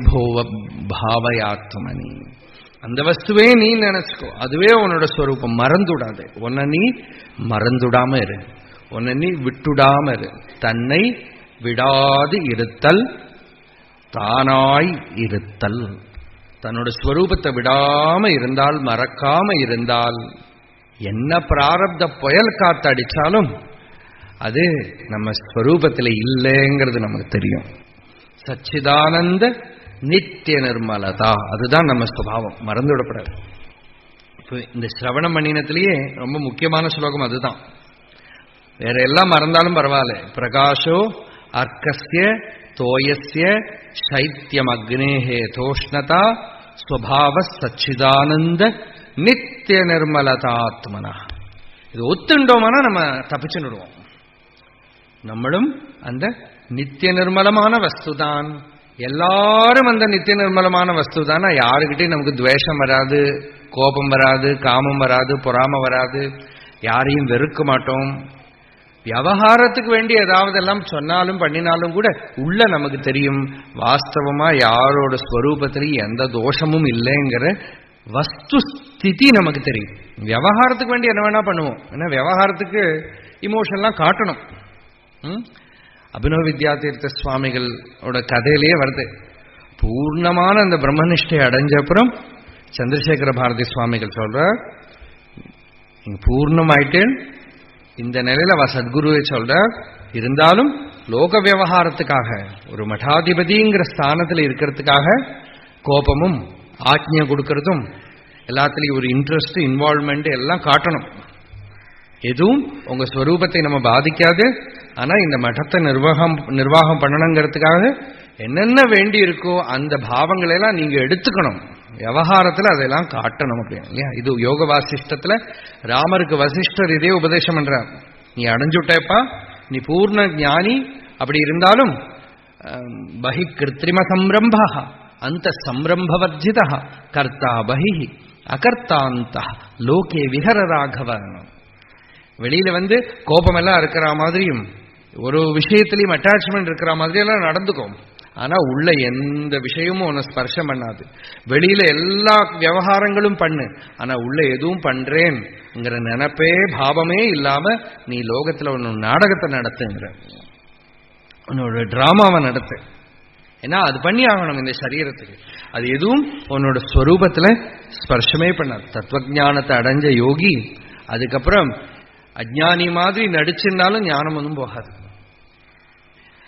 பாவயாத்மனி. அந்த வஸ்துவே நீ நினைச்சுக்கோ, அதுவே உன்னோட ஸ்வரூபம். மறந்துடாது. உன்னை நீ மறந்துடாம இரு, உன்னை நீ விட்டுடாம இரு. தன்னை விடாது இருத்தல், தானாய் இருத்தல். தன்னோட ஸ்வரூபத்தை விடாம இருந்தால், மறக்காம இருந்தால், என்ன பிராரப்த புயல் காத்தடிச்சாலும் அது நம்ம ஸ்வரூபத்தில் இல்லைங்கிறது நமக்கு தெரியும். சச்சிதானந்த நித்திய நிர்மலதா, அதுதான் நம்ம சுபாவம். மறந்துவிடப்படாது. இந்த சிரவண மணினத்திலேயே ரொம்ப முக்கியமான ஸ்லோகம் அதுதான். வேற எல்லாம் மறந்தாலும் பரவாயில்ல. பிரகாஷோ அர்க்கஸ்ய தோயஸ்ய சைத்தியம் அக்னேஹே தோஷ்ணதா ஸ்வபாவ சச்சிதானந்த நித்திய நிர்மலதாத்மனா. இது ஒத்துண்டோம்னா நம்ம தப்பிச்சுடுவோம். நம்மளும் அந்த நித்திய நிர்மலமான வஸ்துதான். எல்லாரும் அந்த நித்திய நிர்மலமான வஸ்துதானா யாருக்கிட்டையும் நமக்கு துவேஷம் வராது, கோபம் வராது, காமம் வராது, பொறாம வராது, யாரையும் வெறுக்க மாட்டோம். விவகாரத்துக்கு வேண்டி ஏதாவது எல்லாம் சொன்னாலும் பண்ணினாலும் கூட உள்ள நமக்கு தெரியும் வாஸ்தவமா யாரோட ஸ்வரூபத்திலையும் எந்த தோஷமும் இல்லைங்கிற வஸ்து ஸ்திதி நமக்கு தெரியும். விவகாரத்துக்கு வேண்டி என்ன வேணா பண்ணுவோம். ஏன்னா விவகாரத்துக்கு இமோஷன்லாம் காட்டணும். அபினவ வித்யாதீர்த்த சுவாமிகளோட கதையிலேயே வருது. பூர்ணமான அந்த பிரம்மனிஷ்டை அடைஞ்ச அப்புறம் சந்திரசேகர பாரதி சுவாமிகள் சொல்றார், நீங்க பூர்ணமாயிட்டு இந்த நிலையில சத்குருவை சொல்றார். இருந்தாலும் லோக விவகாரத்துக்காக ஒரு மடாதிபதிங்கிற ஸ்தானத்தில் இருக்கிறதுக்காக கோபமும் ஆக்ஞை கொடுக்கறதும் எல்லாத்துலேயும் ஒரு இன்ட்ரெஸ்ட் இன்வால்வ்மெண்ட் எல்லாம் காட்டணும். எதுவும் உங்க ஸ்வரூபத்தை நம்ம பாதிக்காது. ஆனா இந்த மடத்தை நிர்வாகம் பண்ணணுங்கிறதுக்காக என்னென்ன வேண்டி இருக்கோ அந்த பாவங்களை எல்லாம் நீங்க எடுத்துக்கணும். விவகாரத்துல அதெல்லாம் காட்டணும் அப்படின்னு இல்லையா? இது யோக வாசிஷ்டத்துல ராமருக்கு வசிஷ்டர் இதே உபதேசம் பண்றார். நீ அடைஞ்சுட்டேப்பா, நீ பூர்ண ஞானி. அப்படி இருந்தாலும் பஹி கிருத்திரிம சம்ரம்பா அந்த சம்ரம்பவர்ஜிதா கர்த்தா பஹி அகர்த்தாந்த லோகே விஹர ராகவ. வெளியில கோபமெல்லாம் இருக்கிற மாதிரியும் ஒரு விஷயத்திலையும் அட்டாச்மெண்ட் இருக்கிற மாதிரி எல்லாம் நடந்துக்கும். ஆனா உள்ள எந்த விஷயமும் உன்னை ஸ்பர்ஷம் பண்ணாது. வெளியில எல்லா விவகாரங்களும் பண்ணு, ஆனா உள்ள எதுவும் பண்றேன்ங்கிற நினைப்பே பாவமே இல்லாம நீ லோகத்துல உன்னோட நாடகத்தை நடத்துங்கிற, உன்னோட டிராமாவை நடத்து. ஏன்னா அது பண்ணி ஆகணும் இந்த சரீரத்துக்கு. அது எதுவும் உன்னோட ஸ்வரூபத்துல ஸ்பர்ஷமே பண்ணாது. தத்துவஞானத்தை அடைஞ்ச யோகி அதுக்கப்புறம் அஜ்ஞானி மாதிரி நடிச்சிருந்தாலும் ஞானம் ஒன்றும் போகாது.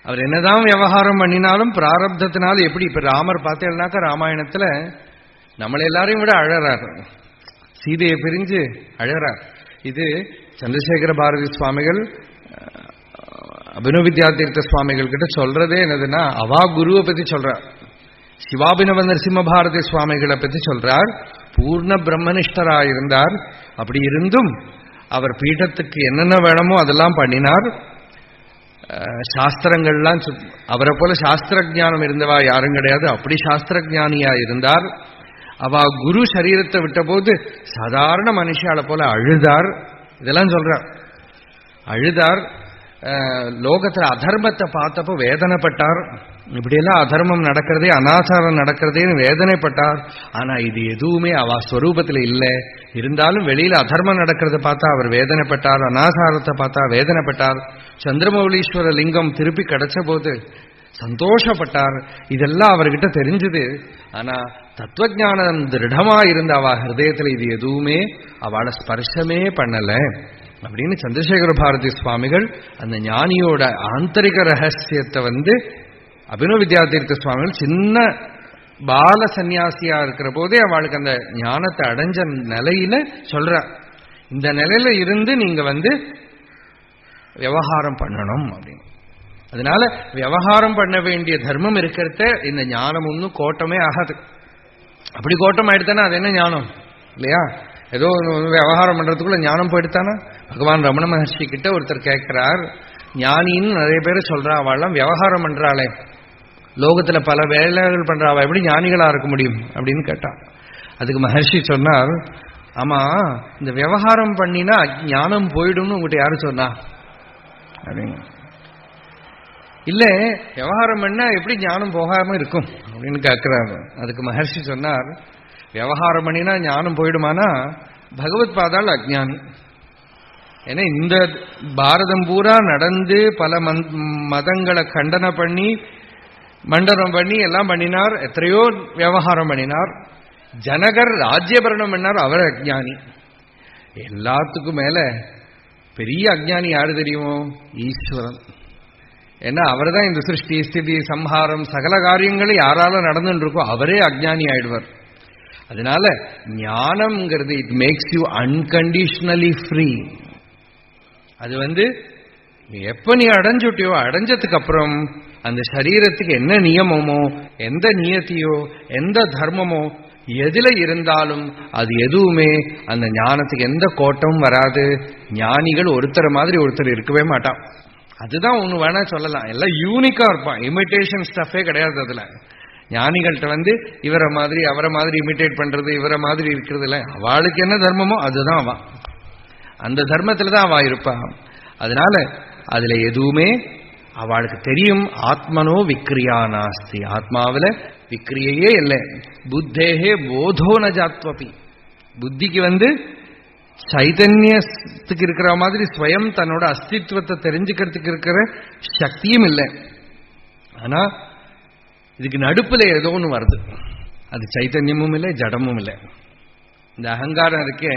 அவர் என்னதான் விவகாரம் பண்ணினாலும் பிராரப்தத்தினால எப்படி. இப்ப ராமர் பார்த்தேன்னாக்கா ராமாயணத்துல நம்மளை எல்லாரையும் விட அழறார். சீதையை பிரிஞ்சு அழறார். இது சந்திரசேகர பாரதி சுவாமிகள் அபினவ வித்யாதீர்த்த சுவாமிகள் கிட்ட சொல்றதே என்னதுன்னா அவா குருவை பத்தி சொல்றார். சிவாபினவ நரசிம்ம பாரதி சுவாமிகளை பத்தி சொல்றார். பூர்ண பிரம்மனிஷ்டராயிருந்தார். அப்படி இருந்தும் அவர் பீഠத்துக்கு என்னென்ன வேணுமோ அதெல்லாம் பண்ணினார். சாஸ்திரங்கள்லாம் அவரை போல சாஸ்திர ஜானம் இருந்தவா யாரும் கிடையாது. அப்படி சாஸ்திர ஜானியா இருந்தார். அவ குரு சரீரத்தை விட்ட போது சாதாரண மனுஷால போல அழுதார். இதெல்லாம் சொல்றார். அழுதார். லோகத்துல அதர்மத்தை பார்த்தப்போ வேதனைப்பட்டார். இப்படியெல்லாம் அதர்மம் நடக்கிறதே, அனாச்சாரம் நடக்கிறதேன்னு வேதனைப்பட்டார். ஆனா இது எதுவுமே அவ ஸ்வரூபத்துல இல்லை. இருந்தாலும் வெளியில அதர்மம் நடக்கிறத பார்த்தா அவர் வேதனைப்பட்டார், அனாச்சாரத்தை பார்த்தா வேதனைப்பட்டார். சந்திரமௌலீஸ்வர லிங்கம் திருப்பி கிடைச்ச போது சந்தோஷப்பட்டார். இதெல்லாம் அவர்கிட்ட தெரிஞ்சது. ஆனா தத்துவஞானம் திருடமா இருந்த அவ ஹிருதயத்துல இது எதுவுமே அவளை ஸ்பர்ஷமே பண்ணல அப்படின்னு சந்திரசேகர பாரதி சுவாமிகள் அந்த ஞானியோட ஆந்தரிக ரகசியத்தை அபினவ வித்யாதீர்த்த சுவாமிகள் சின்ன பால சன்னியாசியா இருக்கிற போதே அவளுக்கு அந்த ஞானத்தை அடைஞ்ச நிலையில சொல்ற. இந்த நிலையில இருந்து நீங்க விவகாரம் பண்ணணும் அப்படின்னு. அதனால விவகாரம் பண்ண வேண்டிய தர்மம் இருக்கிறத இந்த ஞானம் ஒன்றும் கோட்டமே ஆகாது. அப்படி கோட்டம் ஆயிடுத்தானே அது என்ன ஞானம் இல்லையா? ஏதோ விவகாரம் பண்றதுக்குள்ள ஞானம் போயிடுத்தானா? பகவான் ரமண மகர்ஷி கிட்ட ஒருத்தர் கேட்கிறார், ஞானின்னு நிறைய பேர் சொல்றா, அவெல்லாம் விவகாரம் பண்றாளே, லோகத்துல பல வேலைகள் பண்றா, அவ எப்படி ஞானிகளா இருக்க முடியும் அப்படின்னு கேட்டா. அதுக்கு மகர்ஷி சொன்னார், ஆமா இந்த விவகாரம் பண்ணினா ஞானம் போயிடும்னு உங்ககிட்ட யாரு சொன்னா அப்படின்னு. இல்ல விவகாரம் பண்ணா எப்படி ஞானம் போகாம இருக்கும் அப்படின்னு கேட்கிறாரு. அதுக்கு மகர்ஷி சொன்னார், விவகாரம் பண்ணினா ஞானம் போயிடுமானா பகவத் பாதாள் அஜ்ஞானி. ஏன்னா இந்த பாரதம் பூரா நடந்து பல மதங்களை கண்டன பண்ணி மண்டனம் பண்ணி எல்லாம் பண்ணினார், எத்தனையோ விவகாரம் பண்ணினார். ஜனகர் ராஜ்யபரணம் பண்ணார், அவர் அஜ்ஞானி. எல்லாத்துக்கும் மேல பெரிய அஜ்ஞானி யாரு தெரியுமோ? ஈஸ்வரன். ஏன்னா அவர் தான் இந்த சிருஷ்டி ஸ்திதி சம்ஹாரம் சகல காரியங்களும் யாரால நடந்துட்டு இருக்கோ அவரே அஜ்ஞானி ஆயிடுவார். அதனால ஞானம்ங்கிறது it makes you unconditionally free. அது எப்ப நீ அடைஞ்சுட்டியோ அடைஞ்சதுக்கு அப்புறம் அந்த சரீரத்துக்கு என்ன நியமமோ எந்த நியத்தியோ எந்த தர்மமோ எதுல இருந்தாலும் அது எதுவுமே அந்த ஞானத்துக்கு எந்த கோட்டமும் வராது. ஞானிகள் ஒருத்தர் மாதிரி ஒருத்தர் இருக்கவே மாட்டான். அதுதான் ஒண்ணு வேணா சொல்லலாம், எல்லாம் யூனிக்கா இருப்பான், இமிட்டேஷன் ஸ்டஃபே கிடையாது. அதுல ஞானிகள்கிட்ட இவரை மாதிரி அவரை மாதிரி இமிட்டேட் பண்றது இவரை மாதிரி இருக்கிறது இல்லை. அவளுக்கு என்ன தர்மமோ அதுதான் அவன், அந்த தர்மத்துல தான் அவ இருப்பான். அதனால அதுல எதுவுமே அவளுக்கு தெரியும். ஆத்மனோ விக்ரியா நாஸ்தி, ஆத்மாவில விக்ரியையே இல்லை. புத்தேகே போதோ ந ஜாத்வபி, புத்திக்கு சைதன்யத்துக்கு இருக்கிற மாதிரி ஸ்வயம் தன்னோட அஸ்தித்வத்தை தெரிஞ்சுக்கிறதுக்கு இருக்கிற சக்தியும் இல்லை. ஆனா இதுக்கு நடுப்புல ஏதோ ஒன்று வருது, அது சைத்தன்யமும் இல்லை ஜடமும் இல்லை. இந்த அகங்காரம் இருக்கே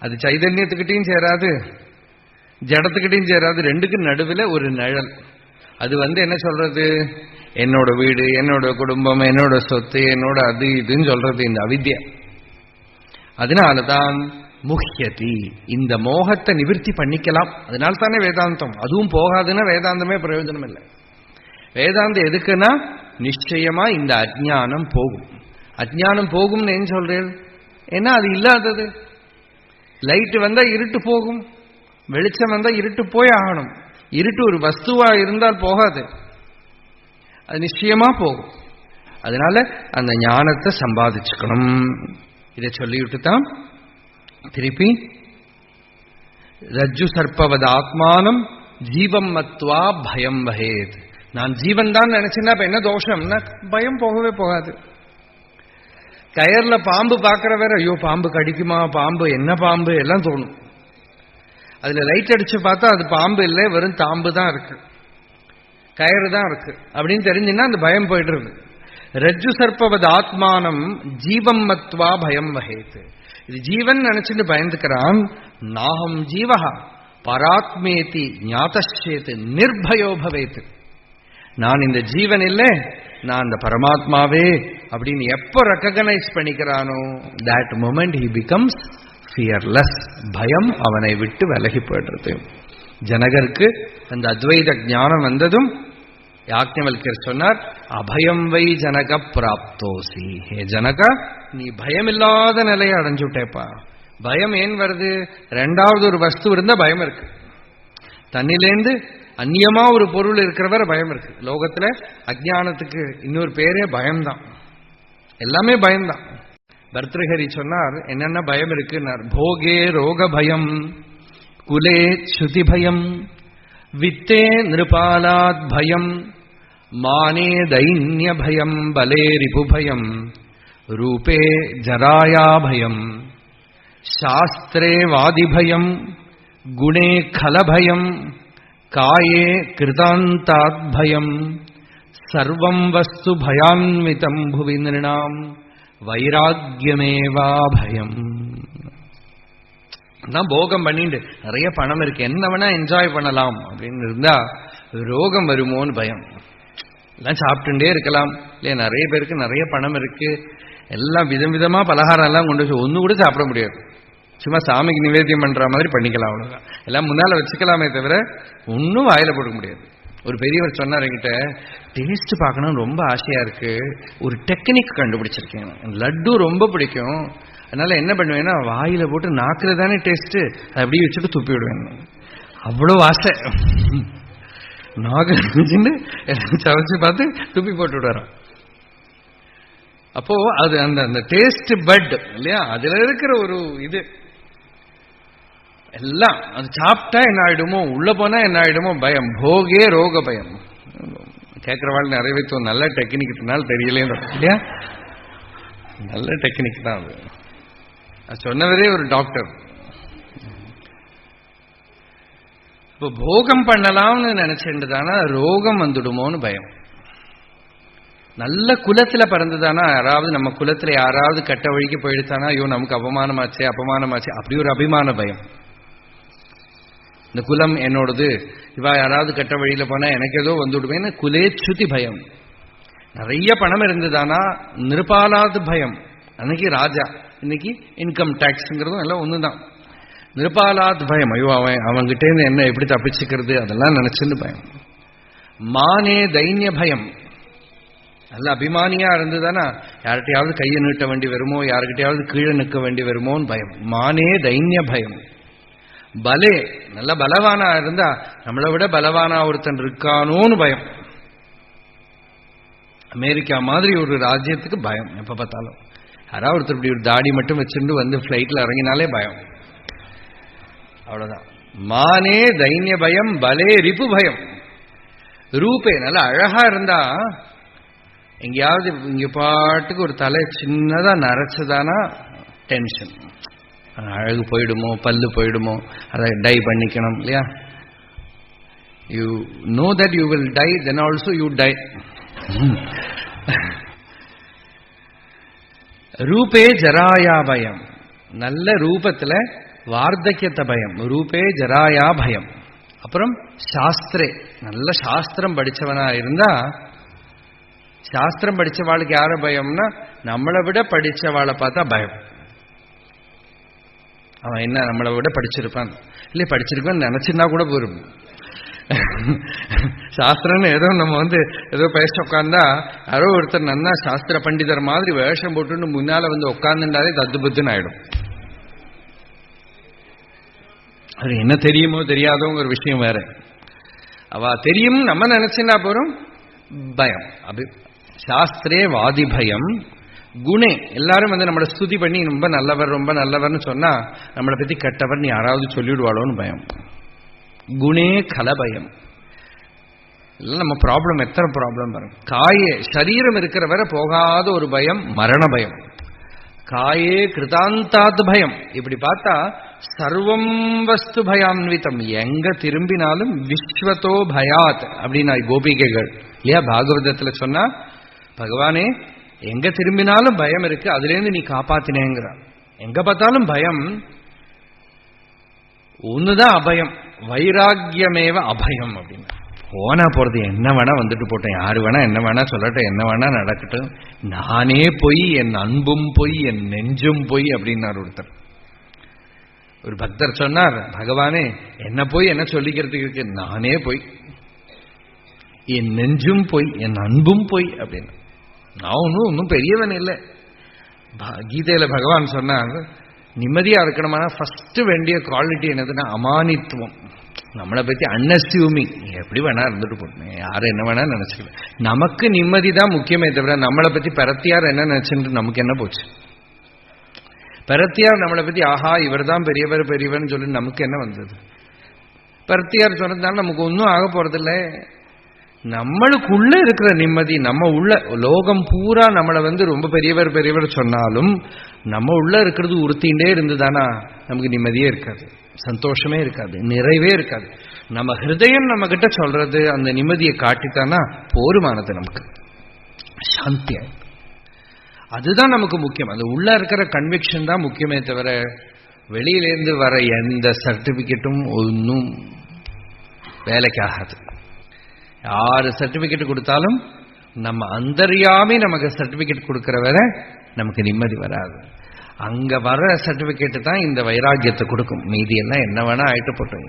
அது சைதன்யத்துக்கிட்டையும் சேராது ஜடத்துக்கிட்டையும் சேராது, ரெண்டுக்கும் நடுவில் ஒரு நிழல். அது என்ன சொல்றது, என்னோட வீடு என்னோட குடும்பம் என்னோட சொத்து என்னோட அது இதுன்னு சொல்றது இந்த அவித்யா. அதனாலதான் முஹ்யதி, இந்த மோகத்தை நிவர்த்தி பண்ணிக்கலாம். அதனால தானே வேதாந்தம். அதுவும் போகாதுன்னா வேதாந்தமே பிரயோஜனம் இல்லை. வேதாந்தம் எதுக்குன்னா நிச்சயமா இந்த அஜ்ஞானம் போகும். அஜ்ஞானம் போகும்னு ஏன் சொல்றேன்? ஏன்னா அது இல்லாதது. லைட் வந்தா இருட்டு போகும், வெளிச்சம் வந்தா இருட்டு போய் ஆகணும். இருட்டு ஒரு வஸ்துவா இருந்தால் போகாது, அது நிச்சயமா போகும். அதனால அந்த ஞானத்தை சம்பாதிச்சுக்கணும். இதை சொல்லிவிட்டு தான் திருப்பி ரஜ்ஜு சர்ப்பவத ஆத்மானம் ஜீவம் மத்வா பயம் வஹேத். நான் ஜீவன் தான் நினைச்சுன்னா என்ன தோஷம்னா பயம் போகவே போகாது. கயர்ல பாம்பு பார்க்கிற வேற, ஐயோ பாம்பு கடிக்குமா, பாம்பு என்ன பாம்பு எல்லாம் தோணும். அதுல லைட் அடிச்சு பார்த்தா அது பாம்பு இல்லை, வெறும் தாம்பு தான் இருக்கு, கயறு தான் இருக்கு அப்படின்னு தெரிஞ்சுன்னா அந்த பயம் போயிடுறது. ரஜ்ஜு சர்ப்பவத ஆத்மானம் ஜீவம் மத்வா பயம் வஹேத். இது ஜீவன் நினைச்சுட்டு பயந்துக்கிறான். நாகம் ஜீவஹா பராத்மேதி ஞாதச்சேத் நிர்பயோ பவேத். நான் இந்த ஜீவன் இல்லை, நான் இந்த பரமாத்மாவே அப்படின்னு எப்ப ரெக்கக்னைஸ் பண்ணிக்கிறானோ that moment he becomes fearless. பயம் அவனை விட்டு விலகி போயிடுறது. ஜனகருக்கு அந்த அத்வைத ஞானம் வந்ததும் யாக்ஞவல்கர் சொன்னார், அபயம் வை ஜனக பிராப்தோசி. ஹே ஜனக, நீ பயம் இல்லாத நிலையை அடைஞ்சுட்டேப்பா. பயம் ஏன் வருது? ரெண்டாவது ஒரு வஸ்து இருந்தா பயம் இருக்கு. தன்னிலேந்து அந்நியமா ஒரு பொருள் இருக்கிறவரை பயம் இருக்கு. லோகத்துல அஜ்ஞானத்துக்கு இன்னொரு பேரே பயம்தான், எல்லாமே பயம்தான். பர்திருஹரி சொன்னார் என்னென்ன பயம் இருக்குன்னார். போகே ரோக பயம், குலே ஸ்ருதி பயம், வித்தே நிருபாலாத் பயம், மானே தைன்ய பயம், பலே ரிபு பயம், ரூபே ஜராயா பயம், சாஸ்திரே வாதி பயம், குணே கல பயம், காயே கிருதாந்தாத் பயம், சர்வம் வஸ்து பயான்விதம் புவி நிருணாம் வைராக்கியமேவா பயம். போகம் பண்ணிட்டு நிறைய பணம் இருக்கு, என்ன வேணா என்ஜாய் பண்ணலாம் அப்படின்னு இருந்தா ரோகம் வருமோன்னு பயம். எல்லாம் சாப்பிட்டுட்டே இருக்கலாம் இல்லையா? நிறைய பேருக்கு நிறைய பணம் இருக்கு, எல்லாம் விதம் விதமா பலகாரம் எல்லாம் கொண்டு ஒன்னு கூட சாப்பிட முடியாது. சும்மா சாமிக்கு நிவேத்தியம் பண்ற மாதிரி பண்ணிக்கலாம், அவ்வளவுதான். எல்லாம் முன்னால வச்சுக்கலாமே தவிர ஒன்னும் வாயில போட முடியாது. ஒரு பெரியவர் சொன்னார் என்கிட்ட, டேஸ்ட் பார்க்கணும் ரொம்ப ஆசையா இருக்கு, ஒரு டெக்னிக் கண்டுபிடிச்சிருக்கேன். லட்டு ரொம்ப பிடிக்கும், அதனால என்ன பண்ணுவேன்னா வாயில போட்டு நாக்குல தானே டேஸ்ட், அப்படியே வச்சுட்டு துப்பி விடுவேன். அவ்வளவு ஆசை. நாக்கு சமைச்சு பார்த்து துப்பி போட்டு விடுறோம். அப்போ அது அந்த டேஸ்ட் பட் இல்லையா, அதுல இருக்கிற ஒரு இது எல்லாம் அது சாப்பிட்டா என்ன ஆயிடுமோ, உள்ள போனா என்ன ஆயிடுமோ பயம். போகே ரோக பயம். கேட்கிறவாள் நிறைவேற்றும் நல்ல டெக்னிக்னால தெரியல இல்லையா, நல்ல டெக்னிக் தான் அது. சொன்னவரே ஒரு டாக்டர். இப்போ போகம் பண்ணலாம்னு நினைச்சுட்டுதானா ரோகம் வந்துடுமோன்னு பயம். நல்ல குலத்துல பிறந்துதானா, யாராவது நம்ம குலத்துல யாராவது கட்ட வழிக்கு போயிடுத்தானா, ஐயோ நமக்கு அவமானமாச்சே அப்படி ஒரு அபிமான பயம். இந்த குலம் என்னோடது, இவா யாராவது கட்ட வழியில போனா எனக்கு ஏதோ வந்துடுவேன்னு குலேச்சுதி பயம். நிறைய பணம் இருந்ததானா நிருபாலாது பயம். அன்னைக்கு ராஜா, இன்னைக்கு இன்கம் டாக்ஸ்ங்கிறதும் எல்லாம் ஒண்ணுதான். நிருபாலாத் பயம், ஐயோ அவன்கிட்ட இருந்து என்ன எப்படி தப்பிச்சுக்கிறது, அதெல்லாம் நினைச்சுன்னு பயம். மானே தைன்ய பயம், நல்ல அபிமானியா இருந்ததுதானா யார்கிட்டையாவது கையை நீட்ட வேண்டி வருமோ, யாருக்கிட்டையாவது கீழே நிற்க வேண்டி வருமோன்னு பயம். மானே தைன்ய பயம். பலே, நல்ல பலவானா இருந்தா நம்மளை விட பலவானா ஒருத்தன் இருக்கானோன்னு பயம். அமெரிக்கா மாதிரி ஒரு ராஜ்யத்துக்கு பயம் எப்ப பார்த்தாலும். யாராவது ஒருத்தர் இப்படி ஒரு தாடி மட்டும் வச்சுட்டு வந்து பிளைட்ல இறங்கினாலே பயம். அவ்வளவுதான். மானே தைன்ய பயம், பலே ரிப்பு பயம். ரூபே, நல்லா அழகா இருந்தா எங்கேயாவது இங்க பாட்டுக்கு ஒரு தலை சின்னதா நரைச்சதானா டென்ஷன். அழகு போயிடுமோ, பல்லு போயிடுமோ, அதை டை பண்ணிக்கணும் இல்லையா. You know that you will die, then also you die. ரூபே ஜராயா பயம், நல்ல ரூபத்துல வார்த்தக்கியத்தை பயம். ரூபே ஜராயா பயம். அப்புறம் சாஸ்திரே, நல்ல சாஸ்திரம் படிச்சவனா இருந்தா, சாஸ்திரம் படிச்சவாளுக்கு யார பயம்னா நம்மளை விட படிச்சவாளை பார்த்தா பயம். அவன் என்ன நம்மளை விட படிச்சிருப்பான், இல்லை படிச்சிருப்பான்னு நினைச்சுன்னா கூட போரும். சாஸ்திரம்னு ஏதோ நம்ம ஏதோ பேச உட்கார்ந்தா யாரோ ஒருத்தர் நன்னா சாஸ்திர பண்டிதர் மாதிரி வேஷம் போட்டு முன்னால உட்கார்ந்துட்டாலே தத்துபத்துன்னு ஆயிடும். அது என்ன தெரியுமோ தெரியாதோங்கிற விஷயம் வேற. அவ தெரியும் நம்ம நினைச்சுன்னா போறோம் பயம். சாஸ்திரே வாதி பயம். குணே, எல்லாரும் நம்மளை ஸ்துதி பண்ணி ரொம்ப நல்லவர் ரொம்ப நல்லவர்னு சொன்னா நம்மளை பத்தி கெட்டவர் யாராவது சொல்லிவிடுவாளோன்னு பயம். குணே கலபயம். இல்லை நம்ம ப்ராப்ளம், எத்தனை ப்ராப்ளம் வரும். காயே, சரீரம் இருக்கிற வரை போகாத ஒரு பயம் மரண பயம். காயே கிருதாந்தாத் பயம். இப்படி பார்த்தா சர்வம் வஸ்து பயான்விதம், எங்க திரும்பினாலும் விஸ்வத்தோ பயாத் அப்படின்னா கோபிகைகள் இல்லையா பாகவதத்துல சொன்னா, பகவானே எங்க திரும்பினாலும் பயம் இருக்கு, அதுல இருந்து நீ காப்பாத்தினேங்கிற. எங்க பார்த்தாலும் பயம், ஒண்ணுதான் அபயம், வைராக்கியமேவ அபயம் அப்படின்னு. போனா போறது என்ன வேணா வந்துட்டு போட்டேன், யாரு வேணா என்ன வேணா சொல்லட்டும், என்ன வேணா நடக்கட்டும், நானே போய் என் அன்பும் போய் என் நெஞ்சும் போய் அப்படின்னார் ஒருத்தர். ஒரு பக்தர் சொன்னார், பகவானே என்ன போய் என்ன சொல்லிக்கிறதுக்கு இருக்கு, நானே போய் என் நெஞ்சும் போய் என் அன்பும் போய் அப்படின்னு. நான் ஒன்றும் பெரியவன் இல்லை. கீதையில பகவான் சொன்னாங்க, நிம்மதியா இருக்கணும்னா ஃபர்ஸ்ட் வேண்டிய குவாலிட்டி என்னதுன்னா அமானித்துவம். நம்மளை பத்தி அன்அஸ்யூமிங், எப்படி வேணா இருந்துட்டு போட்டேன், யாரும் என்ன வேணா நினைச்சுக்கல. நமக்கு நிம்மதி தான் முக்கியமே தவிர நம்மளை பத்தி பரத்தியார் என்ன நினைச்சுட்டு நமக்கு என்ன போச்சு. பரத்தியார் நம்மளை பத்தி ஆஹா இவர் தான் பெரியவர் பெரியவர்னு சொல்லி நமக்கு என்ன வந்தது. பரத்தியார் சொன்னதுனால நமக்கு ஒன்றும் ஆக போறதில்லை. நம்மளுக்குள்ள இருக்கிற நிம்மதி, நம்ம உள்ள லோகம் பூரா நம்மளை ரொம்ப பெரியவர் பெரியவர் சொன்னாலும் நம்ம உள்ள இருக்கிறது உறுத்திண்டே இருந்துதானா நமக்கு நிம்மதியே இருக்காது, சந்தோஷமே இருக்காது, நிறைவே இருக்காது. நம்ம ஹிருதயம் நம்ம கிட்ட சொல்றது அந்த நிம்மதியை காட்டித்தானா போருமானது, நமக்கு சாந்தி. அதுதான் நமக்கு முக்கியம். அது உள்ள இருக்கிற கன்விக்ஷன் தான் முக்கியமே தவிர வெளியிலேருந்து வர எந்த சர்டிபிகேட்டும் ஒன்றும் வேலைக்காகாது. யாரு சர்டிபிகேட் கொடுத்தாலும் நம்ம அந்தரியாமி நமக்கு சர்டிபிகேட் கொடுக்கிற வரை நமக்கு நிம்மதி வராது. அங்க வர சர்டிபிகேட் தான் இந்த வைராக்கியத்தை கொடுக்கும். மீதி எல்லாம் என்ன வேணா ஆயிட்டு போட்டோம்,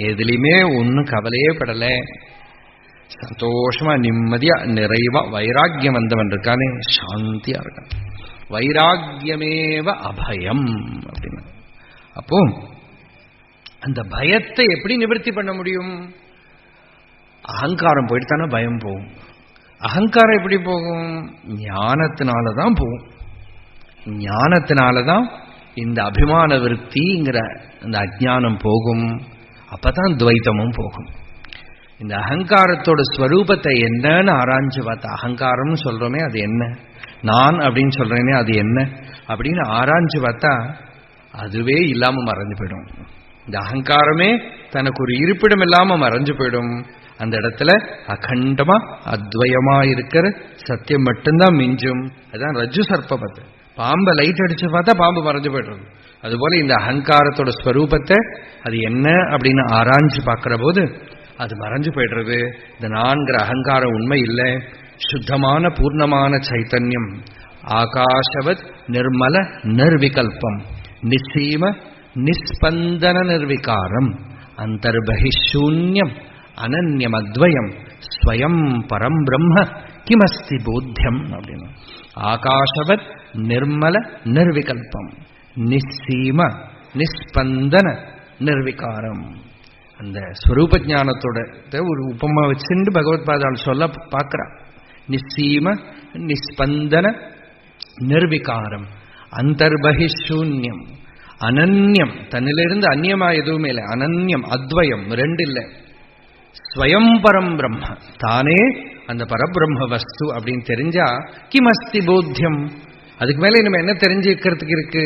எதுலையுமே ஒன்றும் கவலையே படலை. சந்தோஷமா நிம்மதியா நிறைவா வைராக்கியம் வந்தவன் இருக்கானே சாந்தியா இருக்கான். வைராக்கியமேவ அபயம் அப்படின்னு. அப்போ அந்த பயத்தை எப்படி நிவர்த்தி பண்ண முடியும்? அகங்காரம் போயிட்டுத்தானே பயம் போகும். அகங்காரம் எப்படி போகும்? ஞானத்தினாலதான் போகும். ஞானத்தினாலதான் இந்த அபிமான விருத்திங்கிற இந்த அஜ்ஞானம் போகும். அப்பதான் துவைத்தமும் போகும். இந்த அகங்காரத்தோட ஸ்வரூபத்தை என்னன்னு ஆராய்ஞ்சு பார்த்தா, அகங்காரம்னு சொல்றோமே அது என்ன, நான் அப்படின்னு சொல்றேனே அது என்ன அப்படின்னு ஆராய்ஞ்சு பார்த்தா அதுவே இல்லாம மறைஞ்சு போயிடும். இந்த அகங்காரமே தனக்கு ஒரு இருப்பிடம் இல்லாம மறைஞ்சு போயிடும். அந்த இடத்துல அகண்டமா அத்வயமா இருக்கிற சத்தியம் மட்டும்தான் மிஞ்சும். அதுதான் ரஜ்ஜு சர்ப்பபத்து. பாம்பை லைட் அடிச்சு பார்த்தா பாம்பு மறைஞ்சு போயிடுறது. அதுபோல இந்த அகங்காரத்தோட ஸ்வரூபத்தை அது என்ன அப்படின்னு ஆராய்ஞ்சு பார்க்கிற போது அது மறைஞ்சு போயிடுறது. இந்த நான்கிற அகங்காரம் உண்மை இல்லை. சுத்தமான பூர்ணமான சைத்தன்யம் ஆகாஷவத் நிர்மல நிர்விகல்பம் நிசீம நிஸ்பந்தன நிர்விகாரம் அந்தர்பகிஷூன்யம் அனன்யம் அத்வயம் ஸ்வயம் பரம் பிரம்ம கிமஸ்தி போத்தியம் அப்படின்னு. ஆகாஷவத் நிர்மல நிர்விகல்பம் நிசீம நிஸ்பந்தன நிர்விகாரம். அந்த ஸ்வரூப ஞானத்தோட ஒரு உபமா வச்சுட்டு பகவத்பாதால் சொல்ல பார்க்கிறார். நிசீம நிஸ்பந்தன நிர்விகாரம் அந்தர்பகிஷூன்யம் அனன்யம், தன்னிலிருந்து அந்நியமா எதுவுமே இல்லை, அனன்யம் அத்வயம் ரெண்டு இல்லை, ஸ்வயம் பரம் பிரம்ம தானே அந்த பரபிரம்ம வஸ்து அப்படின்னு தெரிஞ்சா கிமஸ்தி போத்தியம். அதுக்கு மேல நம்ம என்ன தெரிஞ்சுக்கிறதுக்கு இருக்கு?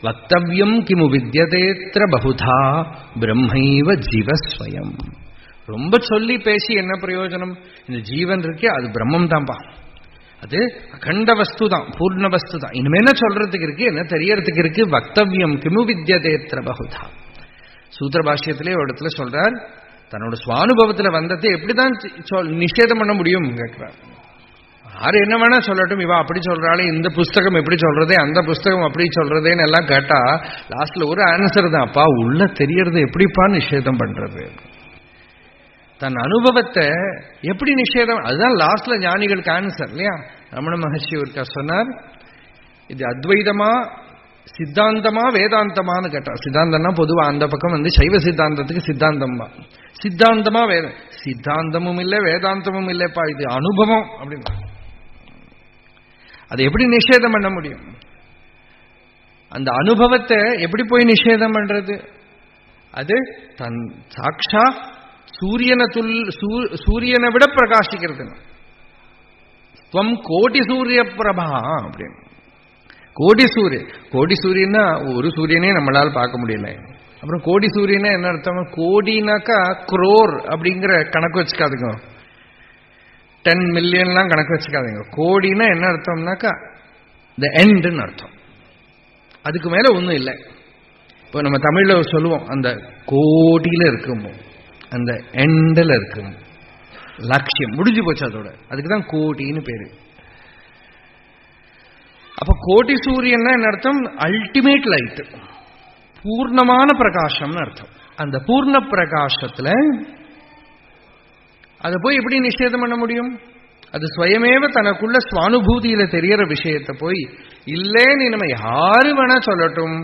வக்தவ்யம் கிமு வித்யதேத்ர பகுதா பிரம்மைவ ஜீவஸ்வயம். ரொம்ப சொல்லி பேசி என்ன பிரயோஜனம்? இந்த ஜீவன் இருக்கே அது பிரம்மம் தான்பா, அது அகண்ட வஸ்து தான், பூர்ண வஸ்து தான். இனிமே என்ன சொல்றதுக்கு இருக்கு, என்ன தெரியறதுக்கு இருக்கு? வக்தவ்யம் கிமு வித்யதேத்ர பகுதா. சூத்திர பாஷ்யத்திலே ஒரு இடத்துல சொல்றார், தன்னோட சுவானுபவத்துல வந்ததை எப்படிதான் நிஷேதம் பண்ண முடியும் கேட்கிறார். யாரு என்ன வேணா சொல்லட்டும், இவா அப்படி சொல்றாளே, இந்த புஸ்தகம் எப்படி சொல்றதே, அந்த புஸ்தகம் அப்படி சொல்றதேன்னு எல்லாம் கேட்டா லாஸ்ட்ல ஒரு ஆன்சர் தான், அப்பா உள்ள தெரியறது எப்படிப்பா நிஷேதம் பண்றது? தன் அனுபவத்தை எப்படி நிஷேதம்? அதுதான் லாஸ்ட்ல ஞானிகளுக்கு ஆன்சர் இல்லையா? ரமண மகர்ஷி ஒருக்கா சொன்னார், இது அத்வைதமா சித்தாந்தமா வேதாந்தமானு கேட்டார். சித்தாந்தம்னா பொதுவா அந்த பக்கம் வந்து சைவ சித்தாந்தத்துக்கு சித்தாந்தமா, சித்தாந்தமா வேத சித்தாந்தமும் இல்லை வேதாந்தமும் இல்லைப்பா, இது அனுபவம் அப்படின்னு. அதை எப்படி நிஷேதம் பண்ண முடியும்? அந்த அனுபவத்தை எப்படி போய் நிஷேதம் பண்றது? அது தன் சாட்சா சூரியனை விட பிரகாசிக்கிறது. துவம் கோடி சூரிய பிரபா அப்படின்னு. கோடி சூரியன்னா ஒரு சூரியனே நம்மளால் பார்க்க முடியல. அப்புறம் கோடி சூரியனா என்ன அர்த்தம்? கோடினாக்கா குரோர் அப்படிங்கிற கணக்கு வச்சுக்காதுங்க, 10 மில்லியன்லாம் கணக்கு வச்சுக்காதுங்க. கோடினா என்ன அர்த்தம்னாக்கா த எண்ட்னு அர்த்தம், அதுக்கு மேல ஒன்றும் இல்லை. இப்போ நம்ம தமிழ்ல சொல்லுவோம் அந்த கோடியில இருக்கும், அந்த எண்டில் இருக்கும், லட்சியம் முடிஞ்சு போச்சு அதோட, அதுக்குதான் கோடின்னு பேரு. அப்ப கோடி சூரியன்னா என்ன அர்த்தம்? அல்டிமேட் லைட், பூர்ணமான பிரகாசம்னு அர்த்தம். அந்த பூர்ண பிரகாசத்துல அதை போய் எப்படி நிஷேதம் பண்ண முடியும்? அது ஸ்வயமேவ தனக்குள்ள சுவானுபூதியில தெரியற விஷயத்தை போய் இல்லேன்னு நம்ம யாரு வேணா சொல்லட்டும்,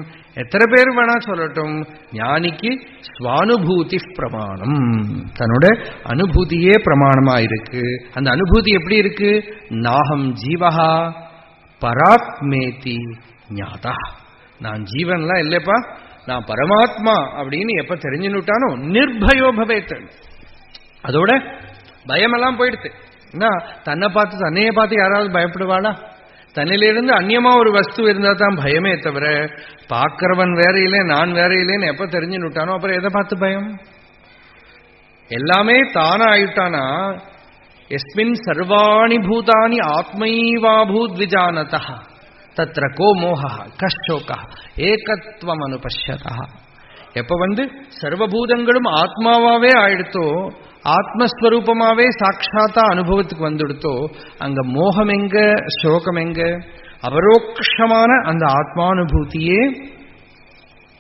எத்தனை பேர் வேணா சொல்லட்டும், ஞானிக்கு ஸ்வானுபூதி பிரமாணம், தன்னோட அனுபூதியே பிரமாணமா இருக்கு. அந்த அனுபூதி எப்படி இருக்கு? நாகம் ஜீவஹா பராத்மேதி ஞாதா. நான் ஜீவன்லாம் இல்லப்பா, நான் பரமாத்மா அப்படின்னு எப்ப தெரிஞ்சுட்டானோ நிர்பயோ பவேத், அதோட பயமெல்லாம் போயிடுது. தன்னை பார்த்து தன்னையே பார்த்து யாராவது பயப்படுவாளா? தன்னிலிருந்து அந்நியமா ஒரு வஸ்து இருந்தா தான் பயமே தவிர, பார்க்கிறவன் வேற இல்லை நான் வேற இல்லைன்னு எப்ப தெரிஞ்சுட்டானோ அப்புறம் எதை பார்த்து பயம்? எல்லாமே தானா ஆயிட்டானா, எஸ்மின் சர்வாணி பூதானி ஆத்மைவாபூத் விஜானதா தத்ர கோ மோஹ கஷோகா ஏகத்வம் அனுபஷ்யதா. எப்ப வந்து சர்வபூதங்களும் ஆத்மாவாவே ஆயிடுத்தோ, ஆத்மஸ்வரூபமாவே சாட்சாத்தா அனுபவத்துக்கு வந்துடுத்தோ, அங்க மோகம் எங்க, சோகம் எங்க? அபரோக்ஷமான அந்த ஆத்மானுபூதியே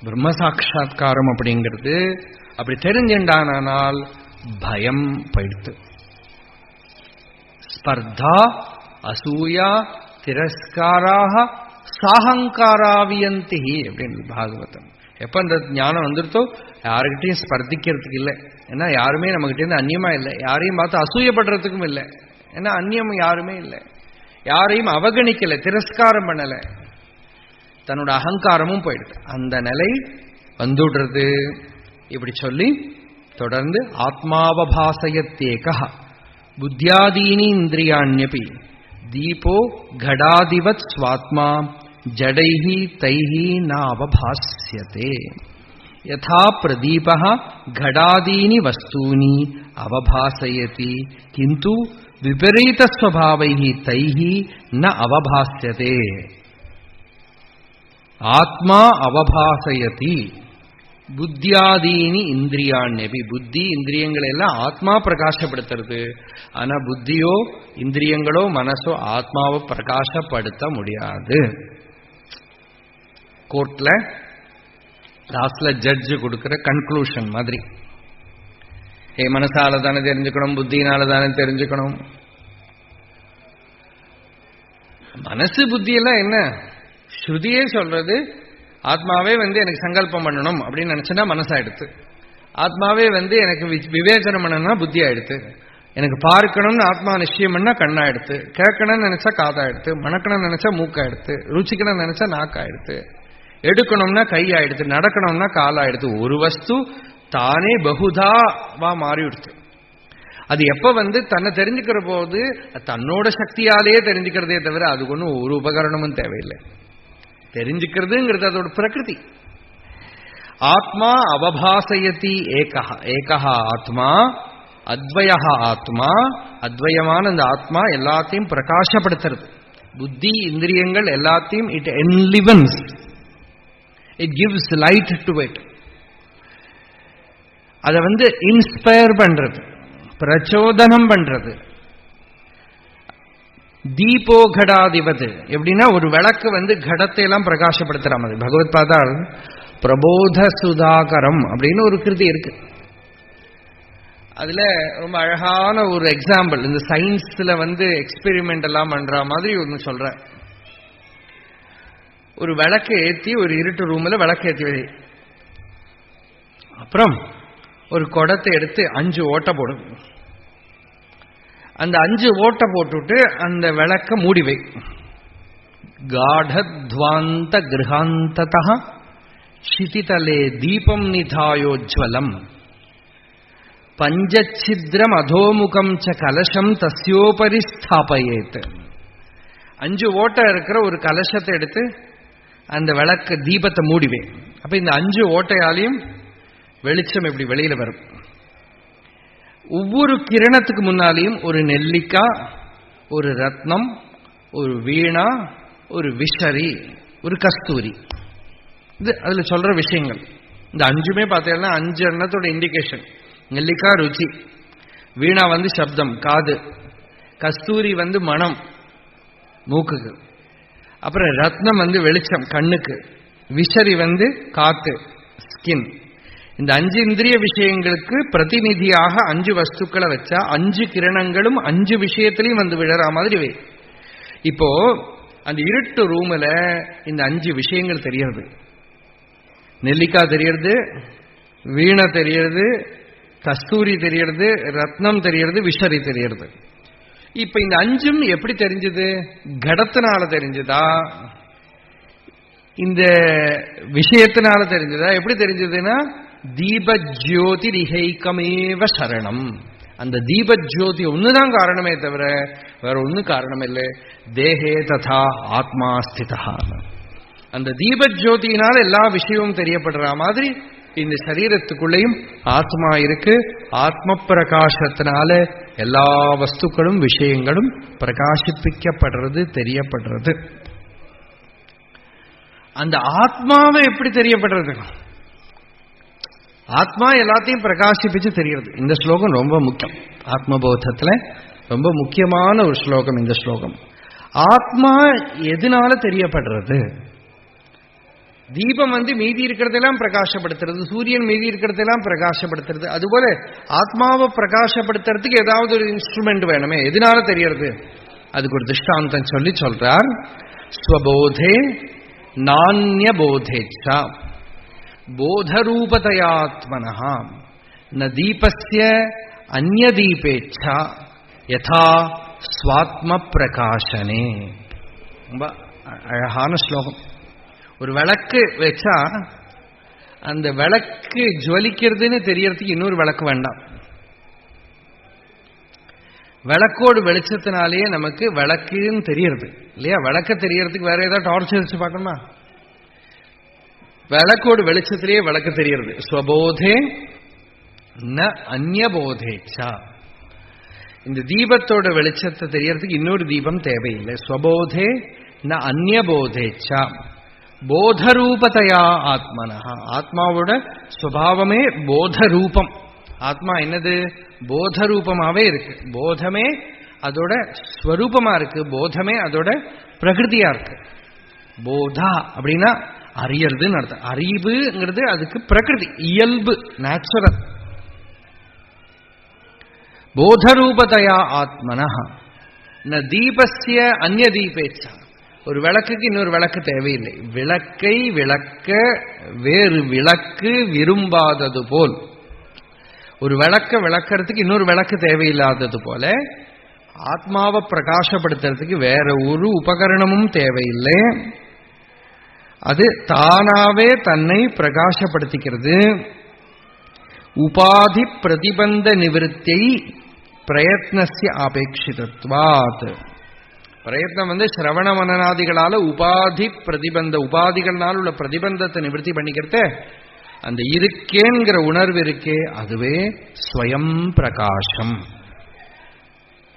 பிரம்ம சாட்சா்காரம் அப்படிங்கிறது. அப்படி தெரிஞ்சுண்டானால் பயம் போயிடுத்து. ஸ்பர்தா அசூயா திரஸ்காராக சாஹங்காராவியந்தி அப்படின்னு பாகவதம். எப்ப அந்த ஞானம் வந்துருத்தோ யாருக்கிட்டையும் ஸ்பர்திக்கிறதுக்கு இல்லை. ஏன்னா யாருமே நம்மகிட்ட இருந்து அந்நியமா இல்லை. யாரையும் பார்த்து அசூயப்படுறதுக்கும் இல்லை. ஏன்னா அந்நியம் யாருமே இல்லை. யாரையும் அவகணிக்கல, திரஸ்காரம் பண்ணல. தன்னோட அகங்காரமும் போயிடுது. அந்த நிலை வந்துடுறது. இப்படி சொல்லி தொடர்ந்து ஆத்மாவபாசயத்தேக புத்தியாதீனி இந்திரியாண்யபி தீபோ கடாதிவத் ஸ்வாத்மா ஜடைஹி தைஹி நாவபாஸ்யதே யதா பிரதீபः கடாதீனி வஸ்தூனி அவபாசயதி கிந்து விபரீத ஸ்வபாவைஹி தைஹி ந அவபாஸ்யதே. ஆத்மா அவபாசயதி புத்தியாதீனி இந்திரியாண்யபி. புத்தி இந்திரியங்கள் எல்லாம் ஆத்மா பிரகாசப்படுத்துறது. ஆனா புத்தியோ இந்திரியங்களோ மனசோ ஆத்மாவை பிரகாசப்படுத்த முடியாது. கோர்ட்ல லாஸ்ட்ல ஜட்ஜ் கொடுக்கிற கன்க்ளூஷன் மாதிரி, மனசால தானே தெரிஞ்சுக்கணும், புத்தியினால தானே தெரிஞ்சுக்கணும். மனசு புத்தி எல்லாம் என்ன, ஸ்ருதியே சொல்றது ஆத்மாவே எனக்கு சங்கல்பம் பண்ணணும் அப்படின்னு நினைச்சுன்னா மனசாயிடுத்து. ஆத்மாவே எனக்கு விவேச்சனம் பண்ணணும்னா புத்தி ஆயிடுத்து. எனக்கு பார்க்கணும்னு ஆத்மா நிச்சயம் பண்ணா கண்ணாயிடுத்து. கேட்கணும்னு நினைச்சா காதாயிடுத்து. மணக்கணும்னு நினைச்சா மூக்காயிடுத்து. ருச்சிக்கணும்னு நினைச்சா நாக்காயிடுத்து. எடுக்கணும்னா கை ஆயிடுத்து. நடக்கணும்னா காலாயிடுத்து. ஒரு வஸ்து தானே பகுதாவா மாறிடுத்து. அது எப்ப தன்னை தெரிஞ்சுக்கிற போது தன்னோட சக்தியாலேயே தெரிஞ்சுக்கிறதே தவிர அதுக்கு ஒன்றும் ஒரு உபகரணமும் தேவையில்லை. தெரிஞ்சுக்கிறதுங்கிறது அதோட பிரகிருதி. ஆத்மா அவபாசயதி ஏகஹ. ஏகஹ ஆத்மா அத்வய ஆத்மா. அத்வயமான அந்த ஆத்மா எல்லாத்தையும் பிரகாசப்படுத்துறது. புத்தி இந்திரியங்கள் எல்லாத்தையும் it enlivens. It gives light to it. அதை இன்ஸ்பயர் பண்றது, பிரச்சோதனம் பண்றது. தீபோ கடாதிபது எப்படின்னா ஒரு விளக்கு கடத்தை எல்லாம் பிரகாசப்படுத்துற மாதிரி. பகவத் பாதால் பிரபோத சுதாகரம் அப்படின்னு ஒரு கிருதி இருக்கு. அதுல ரொம்ப அழகான ஒரு எக்ஸாம்பிள், இந்த சயின்ஸ்ல எக்ஸ்பெரிமெண்ட் எல்லாம் பண்ற மாதிரி ஒன்று சொல்ற. ஒரு விளக்கு ஏற்றி ஒரு இருட்டு ரூம்ல விளக்கு ஏற்றி அப்புறம் ஒரு குடத்தை எடுத்து 5 ஓட்டை போடும். அந்த 5 ஓட்டை போட்டுட்டு அந்த விளக்க மூடிவை. காடத்வாந்த கிரகாந்ததः க்ஷிதிதலே தீபம் நிதாயோஜ்வலம் பஞ்சச்சித்ரம் அதோமுகம் ச கலசம் தஸ்யோபரி ஸ்தாபயேத். 5 ஓட்டை இருக்கிற ஒரு கலசத்தை எடுத்து அந்த விளக்கு தீபத்தை மூடிவே. அப்ப இந்த 5 ஓட்டையாலையும் வெளிச்சம் எப்படி வெளியில வரும். ஒவ்வொரு கிரணத்துக்கு முன்னாலேயும் ஒரு நெல்லிக்காய், ஒரு ரத்னம், ஒரு வீணா, ஒரு விஷரி, ஒரு கஸ்தூரி. இது அதுல சொல்ற விஷயங்கள். இந்த 5மே பார்த்தீங்கன்னா 5 எண்ணத்தோட இண்டிகேஷன். நெல்லிக்காய் ருச்சி, வீணா சப்தம் காது, கஸ்தூரி மனம் மூக்குக்கு, அப்புறம் ரத்னம் வெளிச்சம் கண்ணுக்கு, விஷரி காத்து ஸ்கின். இந்த 5 இந்திரிய விஷயங்களுக்கு பிரதிநிதியாக 5 வஸ்துக்களை வச்சா 5 கிரணங்களும் 5 விஷயத்திலையும் விழற மாதிரி வை. இப்போ அந்த இருட்டு ரூம்ல இந்த 5 விஷயங்கள் தெரியறது. நெல்லிக்காய் தெரியறது, வீணை தெரியறது, கஸ்தூரி தெரியறது, ரத்னம் தெரியறது, விஷரி தெரியறது. இப்ப இந்த 5ம் எப்படி தெரிஞ்சது? கடத்தினால தெரிஞ்சதா, இந்த விஷயத்தினால தெரிஞ்சதா? எப்படி தெரிஞ்சதுன்னா தீபஜ்யோதி ரிஹைக்கமேவ சரணம். அந்த தீபஜ்யோதி ஒண்ணுதான் காரணமே தவிர வேற ஒன்னும் காரணம் இல்லை. தேஹே ததா ஆத்மா ஸ்திதா. அந்த தீபஜ்யோதியினால எல்லா விஷயமும் தெரியப்படுற மாதிரி இந்த சரீரத்துக்குள்ளேயும் ஆத்மா இருக்கு. ஆத்ம பிரகாசத்தினால எல்லா வஸ்துக்களும் விஷயங்களும் பிரகாசிப்பிக்கப்படுறது, தெரியப்படுறது. அந்த ஆத்மாவை எப்படி தெரியப்படுறது? ஆத்மா எல்லாத்தையும் பிரகாசிப்பிச்சு தெரிகிறது. இந்த ஸ்லோகம் ரொம்ப முக்கியம். ஆத்மபோதத்துல ரொம்ப முக்கியமான ஒரு ஸ்லோகம் இந்த ஸ்லோகம். ஆத்மா எதனால தெரியப்படுறது? தீபம் மீதி இருக்கிறதெல்லாம் பிரகாசப்படுத்துறது, சூரியன் மீதி இருக்கிறதெல்லாம் பிரகாசப்படுத்துறது. அதுபோல ஆத்மாவை பிரகாசப்படுத்துறதுக்கு ஏதாவது ஒரு இன்ஸ்ட்ருமெண்ட் வேணுமே. எதனால தெரியறது? அதுக்கு ஒரு திருஷ்டாந்தம் சொல்றார். ஸ்வபோதே நான்ய போதேச்சா போதரூபதயாத்மனஹா ந தீபஸ்ய அந்ய தீபேச்சா யதா ஸ்வாத்ம பிரகாசனே. ரொம்ப அழகான ஸ்லோகம். ஒரு விளக்கு வச்சா அந்த விளக்கு ஜுவலிக்கிறதுன்னு தெரியறதுக்கு இன்னொரு விளக்கு வேண்டாம். விளக்கோடு வெளிச்சத்தினாலேயே நமக்கு விளக்குன்னு தெரியறது இல்லையா? விளக்க தெரியறதுக்கு வேற ஏதாவது டார்ச் வச்சு பார்க்கணுமா? விளக்கோடு வெளிச்சத்திலேயே விளக்கு தெரியறது. ஸ்வபோதே ந அந்ய போதேச்சா. இந்த தீபத்தோட வெளிச்சத்தை தெரியறதுக்கு இன்னொரு தீபம் தேவையில்லை. ஸ்வபோதே ந அந்ய போதேச்சா போதரூபதையா ஆத்மனஹா. ஆத்மாவோட ஸ்வபாவமே போதரூபம். ஆத்மா என்னது? போதரூபமாவே இருக்கு. போதமே அதோட ஸ்வரூபமா இருக்கு. போதமே அதோட பிரகிருதியா இருக்கு. போதா அப்படின்னா அறியறதுன்னு அர்த்தம். அறிவுங்கிறது அதுக்கு பிரகிருதி, இயல்பு, நேச்சுரல். போதரூபதையா ஆத்மனஹா ந தீபஸ்ய அந்ய தீபேச்சா. ஒரு விளக்குக்கு இன்னொரு விளக்கு தேவையில்லை. விளக்கை விளக்க வேறு விளக்கு விரும்பாதது போல், ஒரு விளக்க விளக்கிறதுக்கு இன்னொரு விளக்கு தேவையில்லாதது போல ஆத்மாவை பிரகாசப்படுத்துறதுக்கு வேற ஒரு உபகரணமும் தேவையில்லை. அது தானாவே தன்னை பிரகாசப்படுத்திக்கிறது. உபாதி பிரதிபந்த நிவர்த்தியை பிரயத்னஸ்ய ஆபேட்சிதத்வாத். பிரயத்னம் சிரவண மனநாதிகளால உபாதி பிரதிபந்த, உபாதிகளால் உள்ள பிரதிபந்தத்தை நிவர்த்தி பண்ணிக்கிறத அந்த இருக்கேங்கிற உணர்வு இருக்கே அதுவே ஸ்வயம் பிரகாசம்.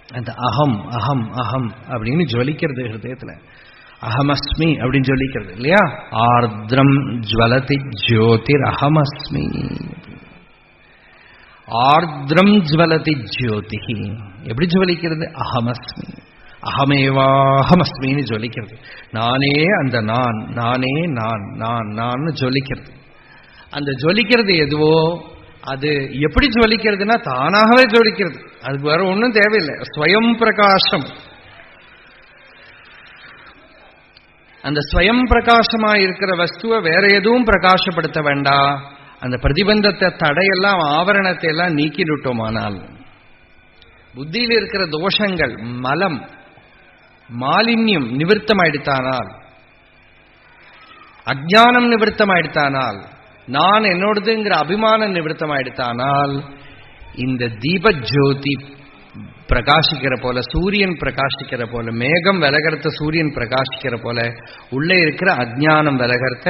அந்த அகம் அகம் அகம் அப்படின்னு ஜொலிக்கிறது ஹிருதயத்துல. அகமஸ்மி அப்படின்னு ஜொலிக்கிறது இல்லையா? ஆர்திரம் ஜ்வலதி ஜோதிர் அகமஸ்மி. ஆர்திரம் ஜ்வலதி ஜோதி எப்படி ஜொலிக்கிறது? அகமஸ்மி, அகமேவாஹமஸ்மின்னு ஜொலிக்கிறது. நானே அந்த நான், நானே நான், நான் நான் ஜொலிக்கிறது. அந்த ஜொலிக்கிறது எதுவோ அது எப்படி ஜொலிக்கிறதுனா தானாகவே ஜொலிக்கிறது. அதுக்கு வேற ஒன்றும் தேவையில்லை. ஸ்வயம் பிரகாசம். அந்த ஸ்வயம் பிரகாசமா இருக்கிற வஸ்துவை வேற எதுவும் பிரகாசப்படுத்த வேண்டாம். அந்த பிரதிபந்தத்தை, தடையெல்லாம், ஆவரணத்தை எல்லாம் நீக்கிவிட்டோமானால், புத்தியில் இருக்கிற தோஷங்கள், மலம், மாலின்யம் நிவர்த்தமாயிடுத்தானால், அஜ்ஞானம் நிவர்த்தமாயிடுத்தானால், நான் என்னோடதுங்கிற அபிமானம் நிவர்த்தமாயிடுத்தானால், இந்த தீப ஜோதி பிரகாசிக்கிற போல, சூரியன் பிரகாசிக்கிற போல, மேகம் விலகிறத சூரியன் பிரகாசிக்கிற போல, உள்ளே இருக்கிற அஜ்ஞானம் விலகிறத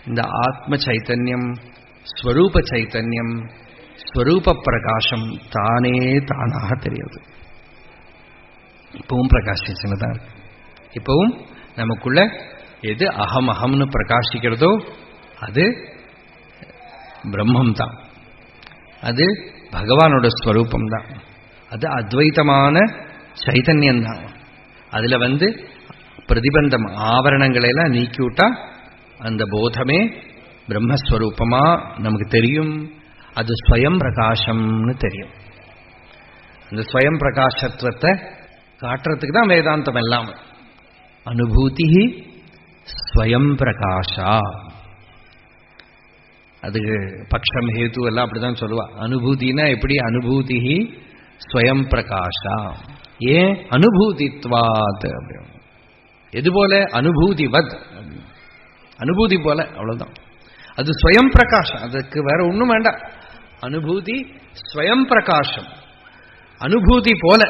இந்த ஆத்ம சைத்தன்யம், ஸ்வரூப சைத்தன்யம், ஸ்வரூப பிரகாசம் தானே தானாக தெரியுது. இப்பவும் பிரகாசிச்சுதான் இருக்கு. இப்பவும் நமக்குள்ள எது அகம் அகம்னு பிரகாசிக்கிறதோ அது பிரம்மம் தான். அது பகவானோட ஸ்வரூபம் தான். அது அத்வைத்தமான சைத்தன்யம் தான். அதுல பிரதிபந்தம், ஆவரணங்களை எல்லாம் நீக்கிவிட்டா அந்த போதமே பிரம்மஸ்வரூபமா நமக்கு தெரியும். அது ஸ்வயம் பிரகாசம்னு தெரியும். அந்த ஸ்வயம் பிரகாசத்துவத்தை காட்டுறதுக்கு தான் வேதாந்தம் எல்லாம். அனுபூதி ஸ்வயம் பிரகாஷா. அதுக்கு பக்ஷம் ஹேத்து எல்லாம் அப்படிதான் சொல்லுவா. அனுபூதினா எப்படி? அனுபூதி ஸ்வயம் பிரகாஷா. ஏன்? அனுபூதித்வாத். எது போல? அனுபூதிவத், அனுபூதி போல, அவ்வளவுதான். அது ஸ்வயம் பிரகாசம். அதுக்கு வேற ஒண்ணும் வேண்டாம். அனுபூதி ஸ்வயம் பிரகாசம், அனுபூதி போல,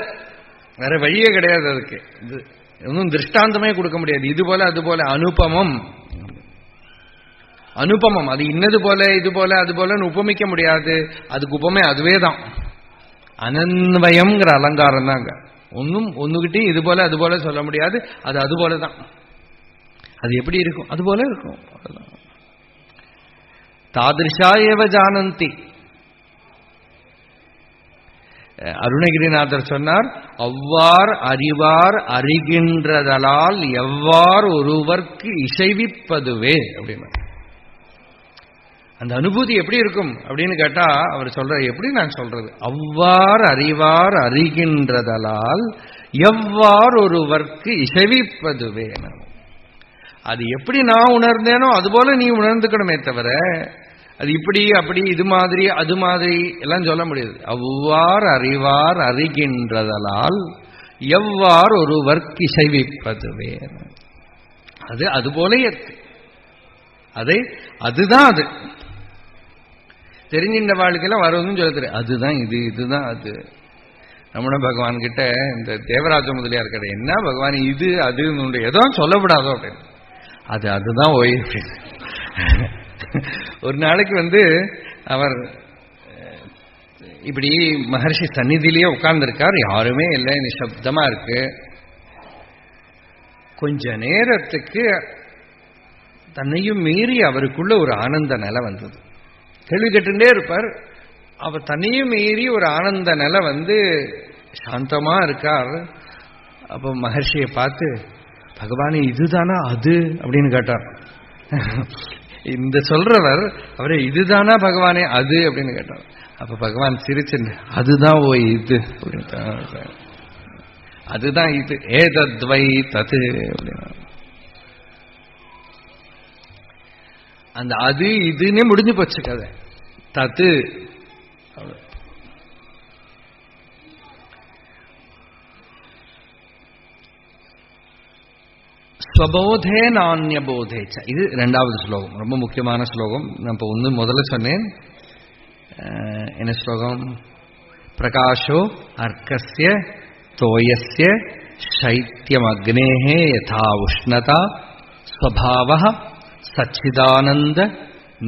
வேற வழியே கிடையாது. அதுக்கு இது ஒன்றும் திருஷ்டாந்தமே கொடுக்க முடியாது. இது போல அது போல. அனுபமம், அனுபமம். அது இன்னது போல இது போல அது போலன்னு உபமிக்க முடியாது. அதுக்கு உபமே அதுவே தான். அனன்வயம்ங்கிற அலங்காரம் தாங்க. ஒன்னும் ஒன்னுகிட்டே இது போல அது போல சொல்ல முடியாது. அது அது போலதான். அது எப்படி இருக்கும்? அது போல இருக்கும். தாதிருஷா ஏவ ஜானந்தி. அருணகிரிநாதர் சொன்னார், அவ்வார் அறிவார் அறிகின்றதலால் எவ்வாறு ஒருவர்க்கு இசைவிப்பதுவே அப்படின்னா. அந்த அனுபூதி எப்படி இருக்கும் அப்படின்னு கேட்டா அவர் சொல்ற, எப்படி நான் சொல்றது, அவ்வாறு அறிவார் அறிகின்றதலால் எவ்வாறு ஒருவர்க்கு இசைவிப்பதுவே. அது எப்படி நான் உணர்ந்தேனோ அதுபோல நீ உணர்ந்துக்கணுமே தவிர அது இப்படி அப்படி இது மாதிரி அது மாதிரி எல்லாம் சொல்ல முடியாது. அவ்வாறு அறிவார் அறிகின்றதலால் எவ்வாறு ஒருவர்க்கு இசைவிப்பதுவே. அது அதுபோல இருக்கு. அதுதான் அது தெரிஞ்சின்ற வாழ்க்கையெல்லாம் வருவதுன்னு சொல்ல தெரியும். அதுதான் இது, இதுதான் அது. ரமண பகவான் கிட்ட இந்த தேவராஜ முதலியார் கிட்ட, என்ன பகவான் இது அது ஏதோ சொல்லப்படாதோ அப்படின்னு. அதுதான் ஓய் அப்படின்னு. ஒரு நாளைக்கு அவர் இப்படி மகர்ஷி சந்நிதியிலேயே உட்கார்ந்துருக்கார், யாருமே இல்லை, நிசப்தமா இருக்கு. கொஞ்ச நேரத்துக்கு தன்னையும் மீறி அவருக்குள்ள ஒரு ஆனந்த நிலை வந்தது. கேள்வி கேட்டுட்டே இருப்பார், அவர் தன்னையும் மீறி ஒரு ஆனந்த நிலை சாந்தமா இருக்கார். அப்போ மகர்ஷியை பார்த்து, பகவானே இதுதானா அது அப்படின்னு கேட்டார். இந்த சொல்றவர் அவரே இதுதானா பகவானே அது அப்படின்னு கேட்டார். அப்ப பகவான் சிரிச்சு, அதுதான் ஓ இது அப்படின்னு, அதுதான் இது, ஏதத்வை தது அப்படின்னா. அந்த அது இதுன்னே முடிஞ்சு போச்சு கதை. தத்து ஸ்வபோதே நானிய போதேச்ச. இது இரண்டாவது ஸ்லோகம், ரொம்ப முக்கியமான ஸ்லோகம். நான் இப்போ முதல்ல சொன்னேன். என்ன ஸ்லோகம்? பிரகாஷோ அர்க்கஸ்ய தோயஸ்ய சைத்யம் அக்னேஹே யதா உஷ்ணதா ஸ்வபாவஹ சச்சிதானந்த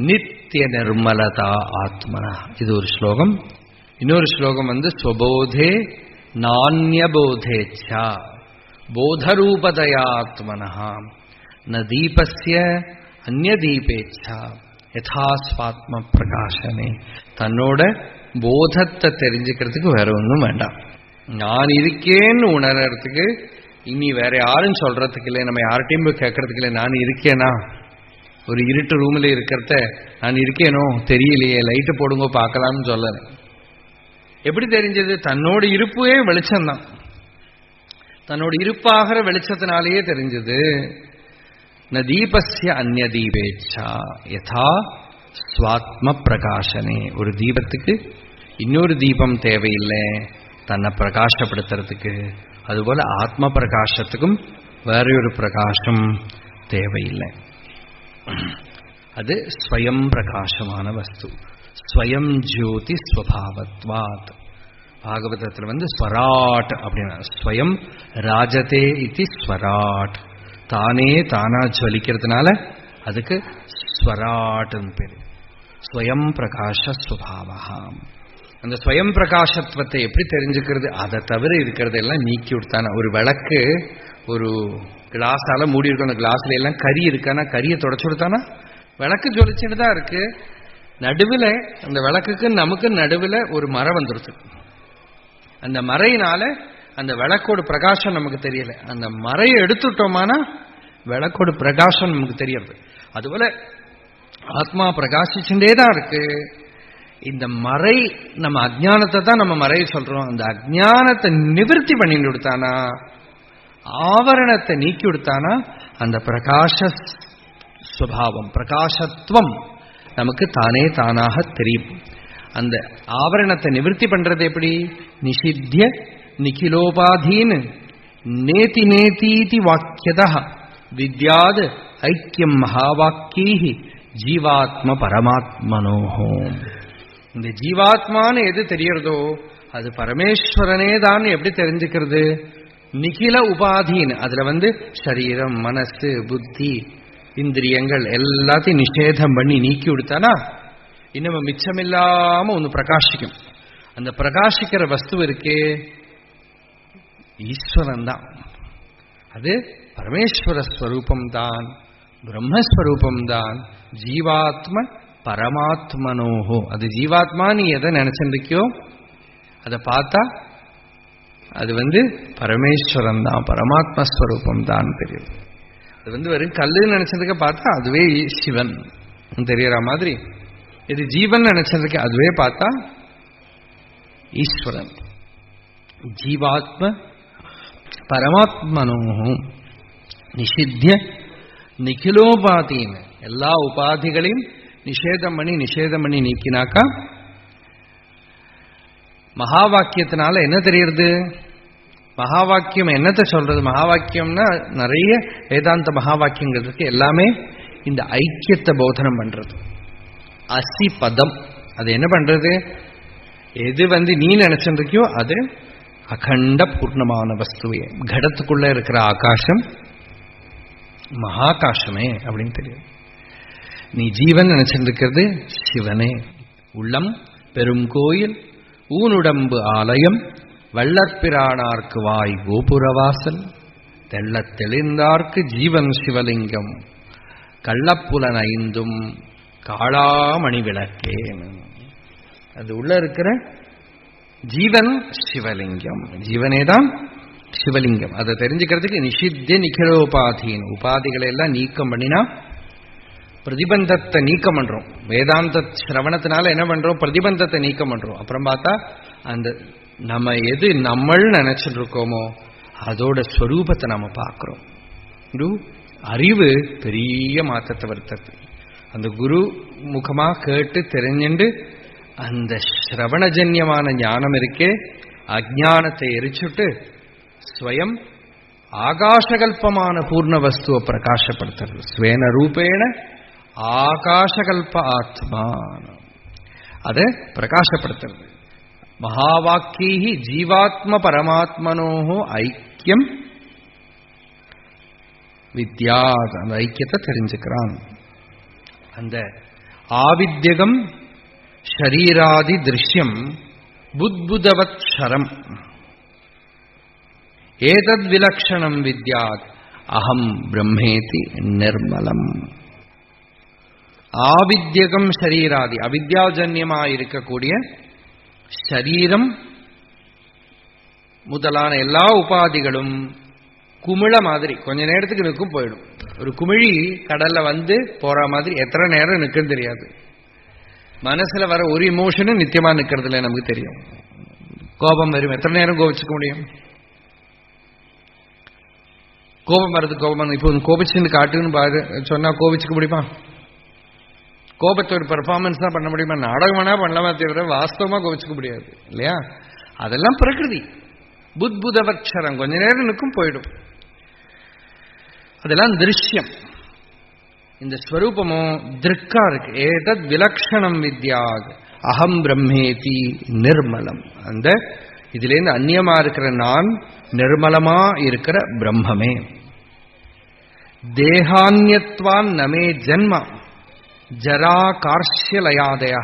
நித்திய நிர்மலதா ஆத்மனா. இது ஒரு ஸ்லோகம். இன்னொரு ஸ்லோகம் ஸ்வபோதே நான்யபோதேச்சா போதரூபதயாத்மனா ந தீபஸ்ய அந்யதீபேச்சா யதா ஸ்வாத்ம பிரகாசனே. தன்னோட போதத்தை தெரிஞ்சுக்கிறதுக்கு வேற ஒன்றும் வேண்டாம். நான் இருக்கேன்னு உணர்றதுக்கு இனி வேற யாரும் சொல்றதுக்கு இல்லை, நம்ம யார்கிட்டையும் போய் கேட்கறதுக்கு இல்லை. நான் இருக்கேனா? ஒரு இருட்டு ரூம்ல இருக்கிறத நான் இருக்கேனோ தெரியலையே, லைட்டு போடுங்க பார்க்கலாம்னு சொல்லல. எப்படி தெரிஞ்சது? தன்னோட இருப்பே வெளிச்சம்தான். தன்னோட இருப்பாகிற வெளிச்சத்தினாலேயே தெரிஞ்சது. ந தீபஸ்ய அந்நிய தீபேச்சா யதா ஸ்வாத்ம பிரகாசனே. ஒரு தீபத்துக்கு இன்னொரு தீபம் தேவையில்லை தன்னை பிரகாசப்படுத்துறதுக்கு. அதுபோல ஆத்ம பிரகாசத்துக்கும் வேற ஒரு பிரகாசம் தேவையில்லை. அது ஸ்வயம் பிரகாசமான வஸ்து. ஸ்வயம் ஜோதி ஸ்வபாவத்வாத். பாகவதத்தில் ஸ்வராட் அப்படின்னா ஸ்வயம் ராஜதே இது ஸ்வராட். தானே தானா ஜலிக்கிறதுனால அதுக்கு ஸ்வராட்னு பேரு. ஸ்வயம் பிரகாச ஸ்வபாவம். அந்த ஸ்வயம் பிரகாசத்துவத்தை எப்படி தெரிஞ்சுக்கிறது? அதை தவிர இருக்கிறது எல்லாம் நீக்கி விடுத்தான. ஒரு விளக்கு ஒரு கிளாஸால மூடி இருக்கும், அந்த கிளாஸ்ல எல்லாம் கறி இருக்கானா கரியை தொடச்சு விடுத்தானா விளக்கு ஜொலிச்சுட்டு தான் இருக்கு. நடுவில் அந்த விளக்குக்கு நமக்கு நடுவில் ஒரு மரம் வந்துருச்சு. அந்த மறையினால அந்த விளக்கோட பிரகாசம் நமக்கு தெரியல. அந்த மறையை எடுத்துட்டோமானா விளக்கோட பிரகாசம் நமக்கு தெரியறது. அதுபோல ஆத்மா பிரகாசிச்சுட்டே தான் இருக்கு. இந்த மறை நம்ம அஜ்ஞானத்தை தான் நம்ம மறையை சொல்றோம். அந்த அஜ்ஞானத்தை நிவர்த்தி பண்ணிட்டு விடுத்தானா, ஆவரணத்தை நீக்கி விடுத்தானா அந்த பிரகாச சுபாவம் பிரகாசத்துவம் நமக்கு தானே தானாக தெரியும். அந்த ஆவரணத்தை நிவர்த்தி பண்றது எப்படி? நிஷித்திய நிகிலோபாதீன் நேதி நேதீதி வாக்கியதா வித்யாத் ஐக்கியம் மகாவாக்கியி ஜீவாத்ம பரமாத்மனோஹோ. இந்த ஜீவாத்மான்னு எது தெரியறதோ அது பரமேஸ்வரனே தான். எப்படி தெரிஞ்சுக்கிறது? நிகில உபாதீன். அதுல சரீரம் மனசு புத்தி இந்திரியங்கள் எல்லாத்தையும் நிஷேதம் பண்ணி நீக்கி விடுத்தானா இன்னும் மிச்சமில்லாம ஒன்று பிரகாசிக்கும். அந்த பிரகாசிக்கிற வஸ்து இருக்கே ஈஸ்வரன் தான். அது பரமேஸ்வர ஸ்வரூபம் தான், பிரம்மஸ்வரூபம் தான். ஜீவாத்ம பரமாத்மனோஹோ. அது ஜீவாத்மா நீ எதை நினைச்சிருக்கியோ அதை பார்த்தா அது பரமேஸ்வரன் தான், பரமாத்மஸ்வரூபம் தான் தெரியும். அது வெறும் கல்லுன்னு நினைச்சதுக்கு பார்த்தா அதுவே சிவன் தெரியற மாதிரி இது ஜீவன் நினைச்சிருக்க அதுவே பார்த்தா ஈஸ்வரன். ஜீவாத்ம பரமாத்மனோ நிஷித்திய நிகிலோபாதீன், எல்லா உபாதிகளையும் நிஷேதம் பண்ணி நீக்கினாக்கா மகா வாக்கியத்தினால என்ன தெரியுது? மகா வாக்கியம் என்னத்தை சொல்றது? மகா வாக்கியம்னா நிறைய வேதாந்த மகா வாக்கியங்கள் இருக்கு. எல்லாமே இந்த ஐக்கியத்தை போதனம் பண்றது. அசி பதம் அது என்ன பண்றது? எது நீ நினைச்சிருக்கியோ அது அகண்ட பூர்ணமான வஸ்துவே. கடத்துக்குள்ள இருக்கிற ஆகாசம் மகாகாசமே அப்படின்னு தெரியும். நீ ஜீவன் நினைச்சிருக்கிறது சிவனே. உள்ளம் பெரும் கோயில், ஊனுடம்பு ஆலயம், வள்ளற்பிரானார்க்கு வாய் கோபுரவாசல், தெள்ளத் தெளிந்தார்க்கு ஜீவன் சிவலிங்கம், கள்ளப்புலன் ஐந்தும் காளாமணி விளக்கே. அது உள்ள இருக்கிற ஜீவன் சிவலிங்கம், ஜீவனேதான் சிவலிங்கம். அதை தெரிஞ்சுக்கிறதுக்கு நிஷித்திய நிகிலோபாதீன், உபாதிகளை எல்லாம் நீக்கம் பண்ணினா பிரதிபந்தத்தை நீக்கம் பண்றோம். வேதாந்த சிரவணத்தினால என்ன பண்றோம்? பிரதிபந்தத்தை நீக்கம் பண்றோம். அப்புறம் பார்த்தா அந்த நம்ம எது நம்ம நினைச்சிட்டு இருக்கோமோ அதோட ஸ்வரூபத்தை நம்ம பார்க்கிறோம். குரு அறிவு பெரிய மாற்றத்தை வருத்தது. அந்த குரு முகமா கேட்டு தெரிஞ்சுண்டு அந்த சிரவணஜன்யமான ஞானம் இருக்கே, அஜானத்தை எரிச்சுட்டு ஸ்வயம் ஆகாசகல்பமான பூர்ண வஸ்துவை பிரகாசப்படுத்துறது. ஸ்வேன ரூபேண ஆகாசகல்ப ஆத்மா, அதை பிரகாசப்படுத்துறது. மகாவாக்கீஹி ஜீவாத்ம பரமாத்மனோ ஐக்கியம் வித்யா, அந்த ஐக்கியத்தை தெரிஞ்சுக்கிறான். அந்த ஆவித்யகம் ஷரீராதி திருஷ்யம் புத்புதவத் ஷரம் ஏதத் விலக்ஷணம் வித்யாத் அகம் பிரம்மேதி நிர்மலம். ஆவித்யகம் ஷரீராதி, அவித்யாஜன்யமாக இருக்கக்கூடிய ஷரீரம் முதலான எல்லா உபாதிகளும் குமிழ மாதிரி கொஞ்ச நேரத்துக்கு நிற்கும், போயிடும். ஒரு குமிழி கடல்ல போற மாதிரி எத்தனை நேரம் நிற்குன்னு தெரியாது. மனசுல வர ஒரு இமோஷனும் நித்தியமா நிற்கிறது இல்லை, நமக்கு தெரியும். கோபம் வரும், எத்தனை நேரம் கோபிச்சுக்க முடியும்? கோபம் வருது, கோபம் இப்போ கோபிச்சுன்னு காட்டுன்னு பாரு சொன்னா கோபிச்சுக்க முடியுமா? கோபத்தை ஒரு பெர்ஃபார்மன்ஸ் தான் பண்ண முடியுமா? நாடகமானா பண்ணலாமா தவிர வாஸ்தவமா கோபிச்சுக்க முடியாது இல்லையா? அதெல்லாம் பிரகிருதி. புத்புதவட்சரம் கொஞ்ச நேரம் நிற்கும், போயிடும். அதெல்லாம் திருஷ்யம். இந்த ஸ்வரூபமோ திருக்கா இருக்கு. ஏதத் விலக்ஷணம் வித்யாத் அகம் பிரம்மேதி நிர்மலம். அந்த இதிலேருந்து அந்நியமா இருக்கிற நான் நிர்மலமா இருக்கிற பிரம்மமே. தேகான்யத்வான் நமே ஜன்ம ஜரா கார்ஷ்யலயாதய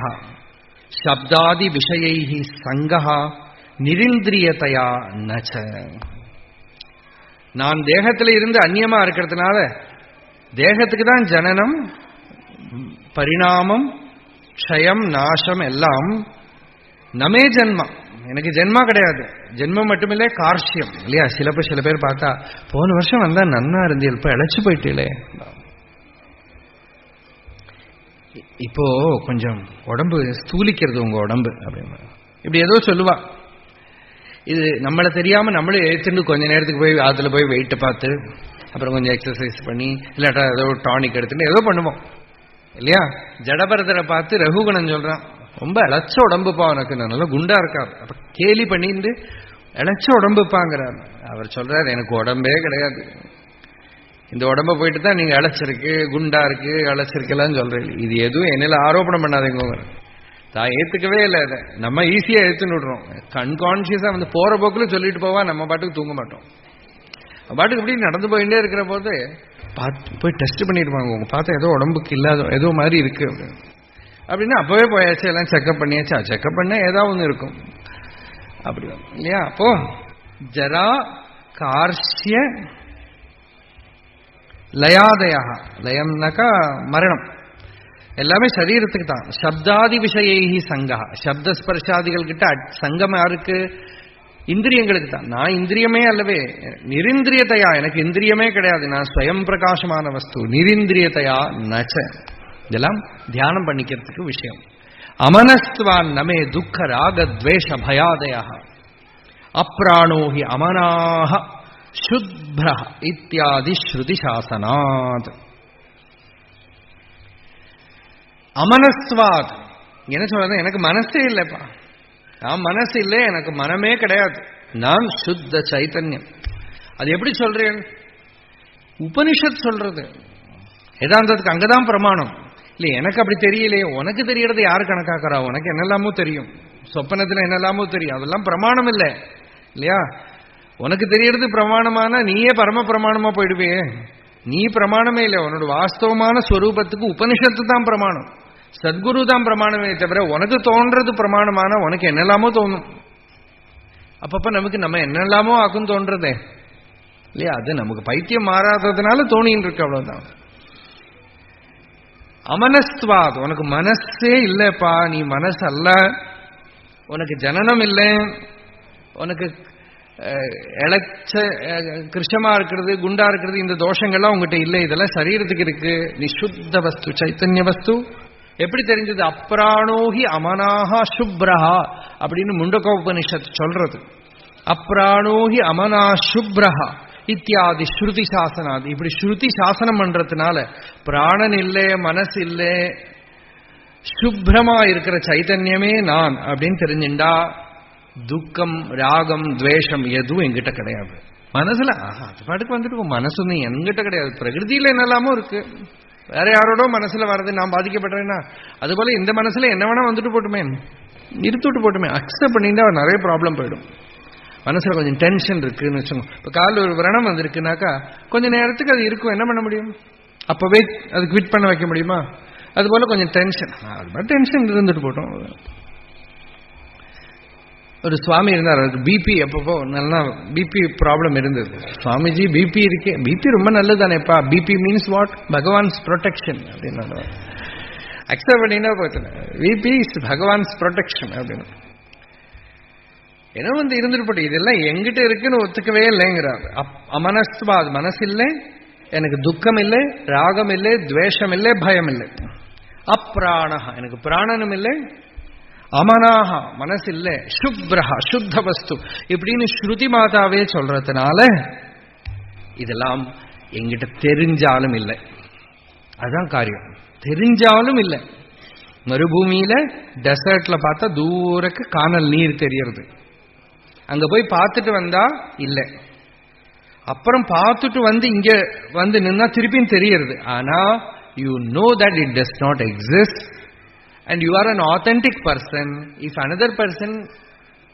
சப்தாதி விஷயைஹி சங்கஹ நிரிந்திரியதையா நச. நான் தேகத்தில் இருந்து அந்நியமா இருக்கிறதுனால தேகத்துக்கு தான் ஜனனம், பரிணாமம், க்ஷயம், நாசம் எல்லாம். நமே ஜென்மம், எனக்கு ஜென்மா கிடையாது. ஜென்மம் மட்டுமில்லை, கார்ஷ்யம் இல்லையா? சில பேர் பார்த்தா போன வருஷம் வந்தா நன்னா இருந்தீங்க, இப்ப இழைச்சு போயிட்டீங்களே, இப்போ கொஞ்சம் உடம்பு ஸ்தூலிக்கிறது உங்க உடம்பு அப்படின்னு இப்படி ஏதோ சொல்லுவா. இது நம்மளை தெரியாம நம்மளே எழுத்துட்டு கொஞ்ச நேரத்துக்கு போய் அதுல போய் வெயிட்டை பார்த்து அப்புறம் கொஞ்சம் எக்ஸசைஸ் பண்ணி இல்லாட்டா ஏதோ டானிக் எடுத்துட்டு ஏதோ பண்ணுவோம் இல்லையா? ஜடபரதரை பார்த்து ரகுகுணன் சொல்றான், ரொம்ப இழைச்ச உடம்புப்பா உனக்கு, நல்லா குண்டா இருக்கார். அப்ப கேலி பண்ணிட்டு இழைச்ச உடம்புப்பாங்கிறார். அவர் சொல்றார், எனக்கு உடம்பே கிடையாது, இந்த உடம்ப போயிட்டு தான் நீங்க இழைச்சிருக்கு, குண்டா இருக்கு, இழைச்சிருக்கலாம் சொல்றீங்க. இது எதுவும் என்னில ஆரோபணம் பண்ணாதீங்க. தான் ஏத்துக்கவே இல்லை. அதை நம்ம ஈஸியா ஏத்துன்னு விடுறோம். அன்கான்சியஸா போற போக்குல சொல்லிட்டு போவா, நம்ம பாட்டுக்கு தூங்க மாட்டோம். பாட்டுக்கு இப்படி நடந்து போயிட்டே இருக்கிற போது போய் டெஸ்ட் பண்ணிடுவாங்க. உங்க பார்த்தா ஏதோ உடம்புக்கு இல்லாத ஏதோ மாதிரி இருக்கு அப்படின்னா அப்பவே போயாச்சு, எல்லாம் செக்அப் பண்ணியாச்சா? செக்அப் பண்ண ஏதாவது ஒன்று இருக்கும் அப்படி இல்லையா? அப்போ ஜரா கார்ஷ்ய லயாதயா, லயம்னாக்கா மரணம், எல்லாமே சரீரத்துக்கு தான். சப்தாதி விஷயைஹி சங்கா, சப்த ஸ்பர்ஷாதிகள் கிட்ட சங்கம் யாருக்கு? இந்திரியங்களுக்கு தான். நான் இந்திரியமே அல்லவே. நிரிந்திரியதையா, எனக்கு இந்திரியமே கிடையாது, நான் ஸ்வயம் பிரகாசமான வஸ்து. நிரிந்திரியதையா நச்ச, இதெல்லாம் தியானம் பண்ணிக்கிறதுக்கு விஷயம். அமனஸ்துவான் நமே துக்க ராக துவேஷ பயாதய அப்ராணோஹி அமனாஹ சுப்ரஹ இத்யாதி ஸ்ருதி சாசனாத். அமனஸ்வாத் என்ன சொல்றது? எனக்கு மனசே இல்லைப்பா, நான் மனசு இல்லை, எனக்கு மனமே கிடையாது, நான் சுத்த சைத்தன்யம். அது எப்படி சொல்றேன்? உபனிஷத் சொல்றது. வேதாந்தத்துக்கு அங்கதான் பிரமாணம். இல்லை எனக்கு அப்படி தெரியலையே, உனக்கு தெரியறது யாரு கணக்காக்குறா? உனக்கு என்னெல்லாமோ தெரியும், சொப்பனத்துல என்னெல்லாமோ தெரியும், அதெல்லாம் பிரமாணம் இல்லை இல்லையா? உனக்கு தெரியறது பிரமாணமான நீயே பரம பிரமாணமா போயிடுவே. நீ பிரமாணமே இல்லை, உன்னோட வாஸ்தவமான ஸ்வரூபத்துக்கு உபனிஷத்து தான் பிரமாணம், சத்குரு தான் பிரமாணமே தவிர உனக்கு தோன்றது பிரமாணமான உனக்கு என்னெல்லாமோ தோணும். அப்பப்ப நமக்கு நம்ம என்னெல்லாமோ ஆக்கும் தோன்றதே இல்லையா? அது நமக்கு பைத்தியம் மாறாததுனால தோணின்னு இருக்கு, அவ்வளவுதான். அமனஸ்துவாத், உனக்கு மனசே இல்லப்பா, நீ மனசு அல்ல, உனக்கு ஜனனம் இல்லை, உனக்கு இழைச்ச கிருஷ்ணமா இருக்கிறது குண்டா இருக்கிறது இந்த தோஷங்கள்லாம் உங்ககிட்ட இல்லை, இதெல்லாம் சரீரத்துக்கு இருக்கு. நீ சுத்த வஸ்து சைத்தன்ய வஸ்து. எப்படி தெரிஞ்சது? அப்ராணோஹி அமனாஹா சுப்ரஹா அப்படின்னு முண்டகோபனிஷத் சொல்றது. அப்ராணோஹி அமனா சுப்ரஹா இத்தியாதி ஸ்ருதி சாசனாது. இப்படி ஸ்ருதி சாசனம் பண்றதுனால பிராணன் இல்லை, மனசு இல்லை, சுப்ரமா இருக்கிற சைத்தன்யமே நான் அப்படின்னு தெரிஞ்சுண்டா துக்கம் ராகம் துவேஷம் எதுவும் எங்கிட்ட கிடையாது. மனசுல அது பாட்டுக்கு வந்துட்டு மனசு என்கிட்ட கிடையாது. பிரகிருதியில என்னெல்லாமோ இருக்கு, வேற யாரோட மனசுல வர்றது, நான் பாதிக்கப்படுறேன்னா அது போல இந்த மனசுல என்ன வேணா வந்துட்டு போட்டுமே, இருத்துட்டு போட்டுமே, அக்செப்ட் பண்ணிட்டா நிறைய ப்ராப்ளம் போயிடும். மனசுல கொஞ்சம் டென்ஷன் இருக்குன்னு வச்சுக்கோங்க. இப்போ காலில் ஒரு விரணம் வந்திருக்குனாக்கா கொஞ்ச நேரத்துக்கு அது இருக்கும், என்ன பண்ண முடியும்? அப்பவே அது குவிட் பண்ண வைக்க முடியுமா? அது போல கொஞ்சம் டென்ஷன், அது மாதிரி டென்ஷன் இருந்துட்டு போட்டோம். ஒரு சுவாமி இருந்தார், அவருக்கு பிபி அப்பப்போ நல்லா பிபி ப்ராப்ளம் இருந்தது. சுவாமிஜி பிபி இருக்கே, பிபி ரொம்ப நல்லதானேப்பா, BP means what? Bhagavan's protection அப்படின்னு அக்செப்ட் பண்ணினா போச்சு. பிபி இஸ் பகவான்ஸ் ப்ரொடெக்ஷன் அப்படின்னு ஏன்னா வந்து இருந்துட்டு போட்டு இதெல்லாம் எங்கிட்ட இருக்குன்னு ஒத்துக்கவே இல்லைங்கிறார். அமனஸ்துவாத், மனசு இல்லை, எனக்கு துக்கம் இல்லை, ராகம் இல்லை, துவேஷம் இல்லை, பயம் இல்லை. அப்ராணஹா, எனக்கு பிராணனும் இல்லை, அமனாஹா, மனசு இல்லை, சுப்ரஹா, சுத்த வஸ்து இப்படின்னு ஸ்ருதி மாதாவே சொல்றதுனால இதெல்லாம் எங்கிட்ட தெரிஞ்சாலும் இல்லை. அதுதான் காரியம். தெரிஞ்சாலும் இல்லை. மறுபூமியில டெசர்ட்ல பார்த்தா தூரக்கு காணல் நீர் தெரியறது, அங்க போய் பார்த்துட்டு வந்தா இல்லை, அப்புறம் பார்த்துட்டு வந்து இங்க வந்து நின்னா திருப்பியும் தெரியறது. ஆனா you know that it does not exist and you are an authentic person. If another person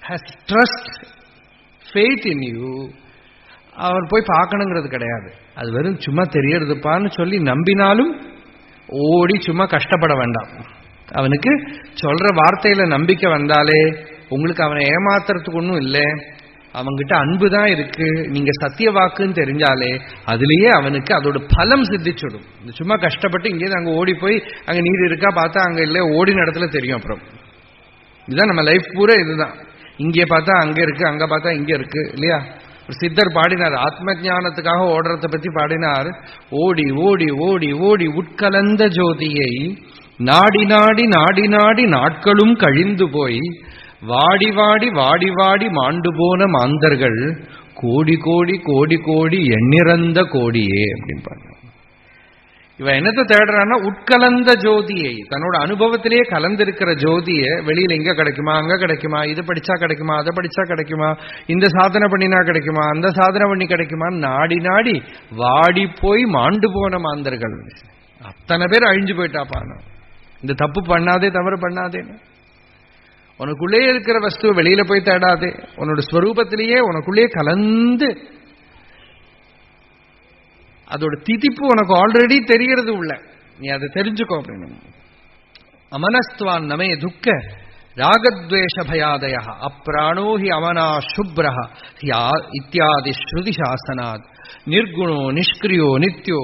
has trust, faith in you, அவர் போய் பார்க்கணுங்கிறது கிடையாது. அது வெறும் சும்மா தெரியறதுப்பான்னு சொல்லி நம்பினாலும் ஓடி சும்மா கஷ்டப்பட வேண்டாம். அவனுக்கு சொல்ற வார்த்தையில நம்பிக்கை வந்தாலே உங்களுக்கு அவனை ஏமாத்துறதுக்கு ஒன்றும் இல்லை, அவங்கிட்ட அன்பு தான் இருக்கு, நீங்க சத்திய வாக்குன்னு தெரிஞ்சாலே அதுலயே அவனுக்கு அதோட பலம் சித்திச்சுடும். சும்மா கஷ்டப்பட்டு இங்கே அங்க ஓடி போய் அங்க நீர் இருக்கா பார்த்தா அங்க இல்லை, ஓடின இடத்துல தெரியும். அப்புறம் இதுதான் நம்ம லைஃப் பூரா இதுதான். இங்கே பார்த்தா அங்க இருக்கு, அங்க பார்த்தா இங்க இருக்கு இல்லையா? ஒரு சித்தர் பாடினார், ஆத்ம ஞானத்துக்காக ஓடுறத பத்தி பாடினார். ஓடி ஓடி ஓடி ஓடி உட்கலந்த ஜோதியை நாடி நாடி நாடி நாடி நாட்களும் கழிந்து போய் வாடி வாடி வாடி வாடி மாண்டு போன மாந்தர்கள் கோடி கோடி கோடி கோடி எண்ணிறந்த கோடியே அப்படின்னு பாருங்க. இவன் என்னத்தை தேடுறான்னா உட்கலந்த ஜோதியை, தன்னோட அனுபவத்திலேயே கலந்திருக்கிற ஜோதியை வெளியில எங்க கிடைக்குமா, அங்க கிடைக்குமா, இது படிச்சா கிடைக்குமா, அதை படிச்சா கிடைக்குமா, இந்த சாதனை பண்ணினா கிடைக்குமா, அந்த சாதனை பண்ணி கிடைக்குமா, நாடி நாடி வாடி போய் மாண்டு போன மாந்தர்கள் அத்தனை பேர் அழிஞ்சு போயிட்டாப்பான. இந்த தப்பு பண்ணாதே, தவறு பண்ணாதேன்னு. உனக்குள்ளே இருக்கிற வஸ்துவை வெளியில போய் தேடாதே, உன்னோட ஸ்வரூபத்திலேயே உனக்குள்ளே கலந்து அதோட திதிப்பு உனக்கு ஆல்ரெடி தெரிகிறது உள்ள, நீ அதை தெரிஞ்சுக்கோ அப்படின்னு. அமனஸ்துவான் நமே துக்க ராகத்வேஷ பயாதய அப்ராணோஹி அமனா சுப்ரஹ இத்தியாதி ஸ்ருதி சாசனாத் நிர்குணோ நிஷ்கிரியோ நித்யோ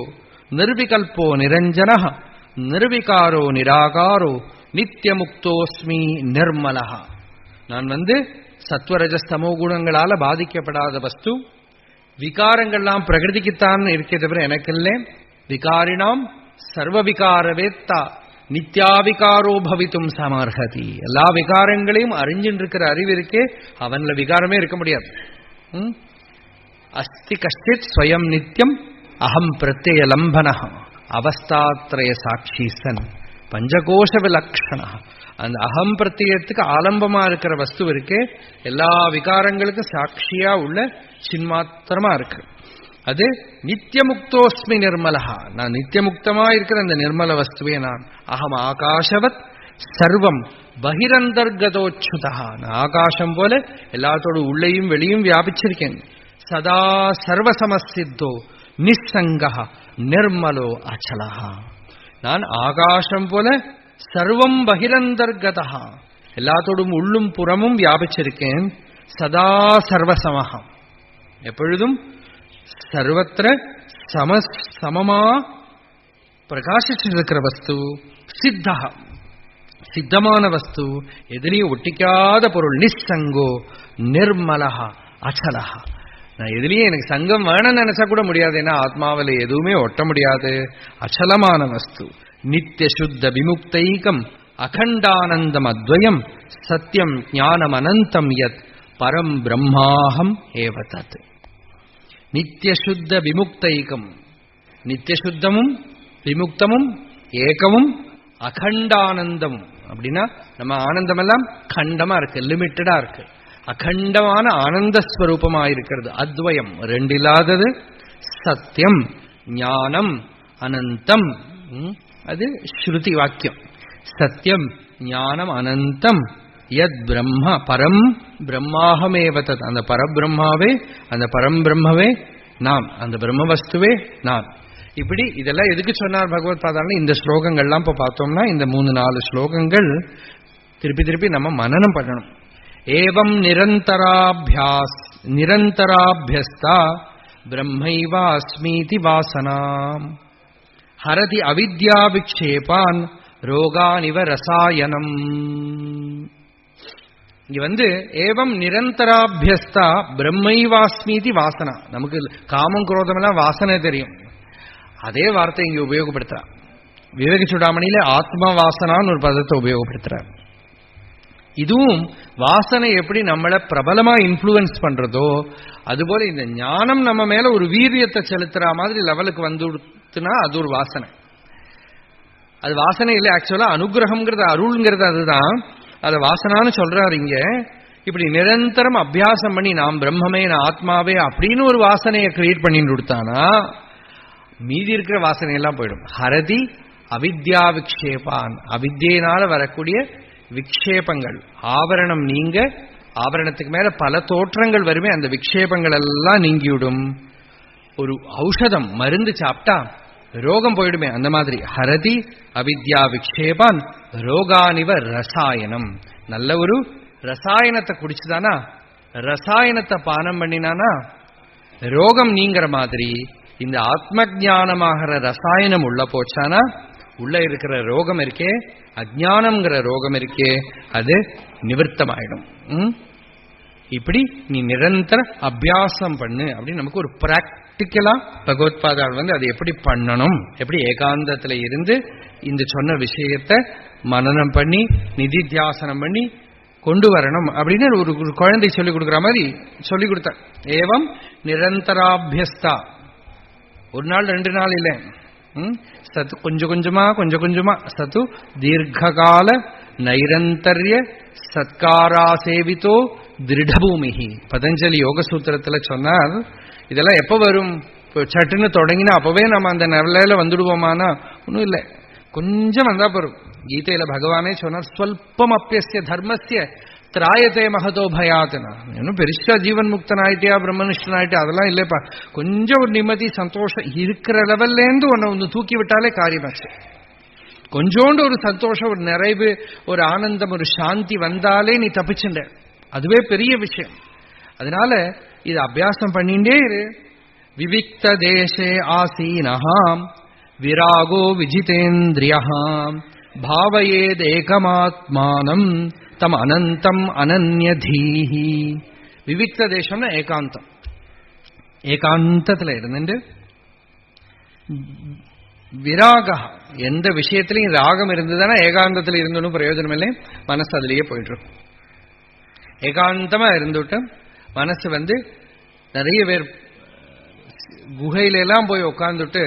நிர்விகல்போ நிரஞ்சனஹ நிர்விகாரோ நிராகாரோ நித்தியமுக்தோஸ்மி நிர்மலஹா. நான் சத்வரஜஸ்தமோ குணங்களால பாதிக்கப்படாத வஸ்து. விகாரங்கள்லாம் பிரகிருதிக்குத்தான் இருக்கே தவிர எனக்கு இல்லை. விகாரினாம் சர்வ விகார வேத்தா நித்யாவிகாரோ பவித்தும் சமர்ஹதி. எல்லா விகாரங்களையும் அறிஞ்சின்னு இருக்கிற அறிவு இருக்கே, அவன்ல விகாரமே இருக்க முடியாது. அஸ்தி கஷ்டித் ஸ்வயம் நித்யம் அகம் பிரத்யய லம்பன அவஸ்தாத்ரய சாட்சி சன் பஞ்சகோஷ விலக்ஷண. அந்த அகம் பிரத்யத்துக்கு ஆலம்பமா இருக்கிற வஸ்து இருக்கே, எல்லா விகாரங்களுக்கும் சாட்சியா உள்ள சின்மாத்திரமா இருக்கு. அது நித்தியமுக்தோஸ்மி நிர்மலஹா, நான் நித்தியமுக்தமா இருக்கிற அந்த நிர்மல வஸ்துவே நான். அகம் ஆகாஷவத் சர்வம் பகிரந்தர்கதோச்சுதா, நான் ஆகாசம் போல எல்லாத்தோடு உள்ளேயும் வெளியும் வியாபிச்சிருக்கேன். சதா சர்வசமசித்தோ நிசங்கா நிர்மலோ அச்சலஹா, நான் ஆகாசம் போல சர்வம் பகிரந்தர்கதா, எல்லாத்தோடும் உள்ளும் புறமும் வியாபிச்சிருக்கேன். சதா சர்வசமஹா, எப்பொழுதும் சர்வத்திர சமமா பிரகாசிச்சிருக்கிற வஸ்து. சித்தா, சித்தமான வஸ்து, எதிலையும் ஒட்டிக்காத பொருள். நிசங்கோ நிர்மலஹா அச்சலஹா, நான் எதுலயும் எனக்கு சங்கம் வேணும்னு நினைச்சா கூட முடியாது, ஏன்னா ஆத்மாவில் எதுவுமே ஒட்ட முடியாது. அச்சலமான வஸ்து. நித்திய சுத்த விமுக்தைகம் அகண்டானந்தம் அத்வயம் சத்தியம் ஞானம் அனந்தம் யத் பரம் பிரம்மாஹம் ஏவதத். நித்தியசுத்த விமுக்தைகம், நித்தியசுத்தமும் விமுக்தமும் ஏகமும் அகண்டானந்தமும். அப்படின்னா நம்ம ஆனந்தம் எல்லாம் கண்டமா இருக்கு, லிமிட்டடா இருக்கு. அகண்டமான ஆனந்த ஸ்வரூபமா இருக்கிறது. அத்வயம், ரெண்டில்லாதது. சத்தியம் ஞானம் அனந்தம், அது ஸ்ருதி வாக்கியம். சத்தியம் ஞானம் அனந்தம் யத் பிரம்ம பரம் பிரம்மாஹமேவதத், அந்த பரபிரம்மாவே, அந்த பரம்பிரம்மவே நான், அந்த பிரம்ம வஸ்துவே நான். இப்படி இதெல்லாம் எதுக்கு சொன்னார் பகவத் பாதாளன்? இந்த ஸ்லோகங்கள்லாம் இப்ப பார்த்தோம்னா இந்த 3-4 ஸ்லோகங்கள் திருப்பி திருப்பி நம்ம மனனம் பண்ணணும். ஏவம் நிரந்தராபியஸ்தா பிரம்மைவாஸ்மீதி வாசனாம் ஹரதி அவித்யா விக்ஷேபான் ரோகானிவ ரசாயனம். இங்க ஏவம் நிரந்தராபியஸ்தா பிரம்மைவாஸ்மீதி வாசனா. நமக்கு காமம் குரோதம் எல்லாம் வாசனை தெரியும், அதே வார்த்தை இங்க உபயோகப்படுத்துறார். விவேக சூடாமணியில ஆத்மா வாசனான்னு ஒரு பதத்தை உபயோகப்படுத்துறார். இதுவும் வாசனை எப்படி நம்மளை பிரபலமா இன்ஃப்ளூயன்ஸ் பண்றதோ அதுபோல இந்த ஞானம் நம்ம மேல ஒரு வீரியத்தை செலுத்துற மாதிரி லெவலுக்கு வந்துடுத்துனா அது ஒரு வாசனை. அது வாசனை இல்லை, ஆக்சுவலா அனுகிரகம்ங்கிறது அருள்ங்கிறது அதுதான். அதை வாசனான்னு சொல்றாரு இங்க. இப்படி நிரந்தரம் அபியாசம் பண்ணி நாம் பிரம்மமே நான் ஆத்மாவே அப்படின்னு ஒரு வாசனையை கிரியேட் பண்ணிட்டு கொடுத்தானா மீதி இருக்கிற வாசனையெல்லாம் போயிடும். ஹரதி அவித்யா விக்ஷேபான், அவித்யினால வரக்கூடிய விக்ஷேபங்கள், ஆவரணம் நீங்க, ஆவரணத்துக்கு மேல பல தோற்றங்கள் வருமே, அந்த விக்ஷேபங்கள் எல்லாம் நீங்கிவிடும். ஒரு ஔஷதம் மருந்து சாப்பிட்டா ரோகம் போயிடுமே, அந்த மாதிரி ஹரதி அவித்யா விக்ஷேபான் ரோகானிவ ரசாயனம். நல்ல ஒரு ரசாயனத்தை குடிச்சுதானா, ரசாயனத்தை பானம் பண்ணினானா ரோகம் நீங்கிற மாதிரி இந்த ஆத்ம ஞானமாகிற ரசாயனம் உள்ள போச்சானா உள்ள இருக்கிற ரோகம் இருக்கே, அஜ்ஞானம்ங்கிற ரோகம் இருக்கே, அது நிவர்த்தமாயிடும். இப்படி நீ நிரந்தர அபியாசம் பண்ணு அப்படின்னு நமக்கு ஒரு பிராக்டிக்கலா பகவத்பாதாள் அது எப்படி பண்ணணும், எப்படி ஏகாந்தத்துல இருந்து இந்த சொன்ன விஷயத்தை மனனம் பண்ணி நிதித்தியாசனம் பண்ணி கொண்டு வரணும் அப்படின்னு ஒரு குழந்தை சொல்லிக் கொடுக்குற மாதிரி சொல்லிக் கொடுத்த. ஏவம் நிரந்தராபியஸ்தா, ஒரு நாள் 2 நாள் இல்லை, சத்து கொஞ்சம் கொஞ்சமா சத்து தீர்க்கால நைரந்தர்ய சத்காரா சேவித்தோ திருடபூமிகி. பதஞ்சலி யோக சூத்திரத்துல சொன்னார், இதெல்லாம் எப்ப வரும்? சட்டுன்னு தொடங்கினா அப்பவே நம்ம அந்த நிலையில வந்துடுவோமானா ஒன்றும் இல்லை, கொஞ்சம் வந்தா போறோம். கீதையில பகவானே சொன்னார், ஸ்வல்பம் அப்பியஸ்ய தர்மஸ்ய திராயத்தே மகதோ பயாத்னா. இன்னும் பெருசா ஜீவன் முக்தன் ஆயிட்டியா பிரம்மனிஷ்டன் ஆயிட்டியா அதெல்லாம் இல்லப்பா, கொஞ்சம் ஒரு நிம்மதி சந்தோஷம் இருக்கிற லெவல்ல இருந்து ஒன்னு தூக்கி விட்டாலே காரியமாச்சு. கொஞ்சோண்டு ஒரு சந்தோஷம், ஒரு நிறைவு, ஒரு ஆனந்தம், ஒரு சாந்தி வந்தாலே நீ தப்பிச்சுண்ட, அதுவே பெரிய விஷயம். அதனால இது அபியாசம் பண்ணிண்டே இரு. விவிக்த தேசே ஆசீனஹாம் விராகோ விஜிதேந்திரியாம் பாவயேதேகமாத்மானம் தம் அனந்தம் அனன்யதீஹி. விவிக்த தேசம்னா ஏகாந்தம். ஏகாந்தத்துல இருந்துட்டு விராகா, எந்த விஷயத்திலையும் ராகம் இருந்ததுன்னா ஏகாந்தத்தில் இருந்தோன்னு பிரயோஜனம் இல்லை, மனசு அதுலயே போயிட்டு இருக்கும். ஏகாந்தமா இருந்துட்டு மனசு நிறைய பேர் குகையில எல்லாம் போய் உட்காந்துட்டு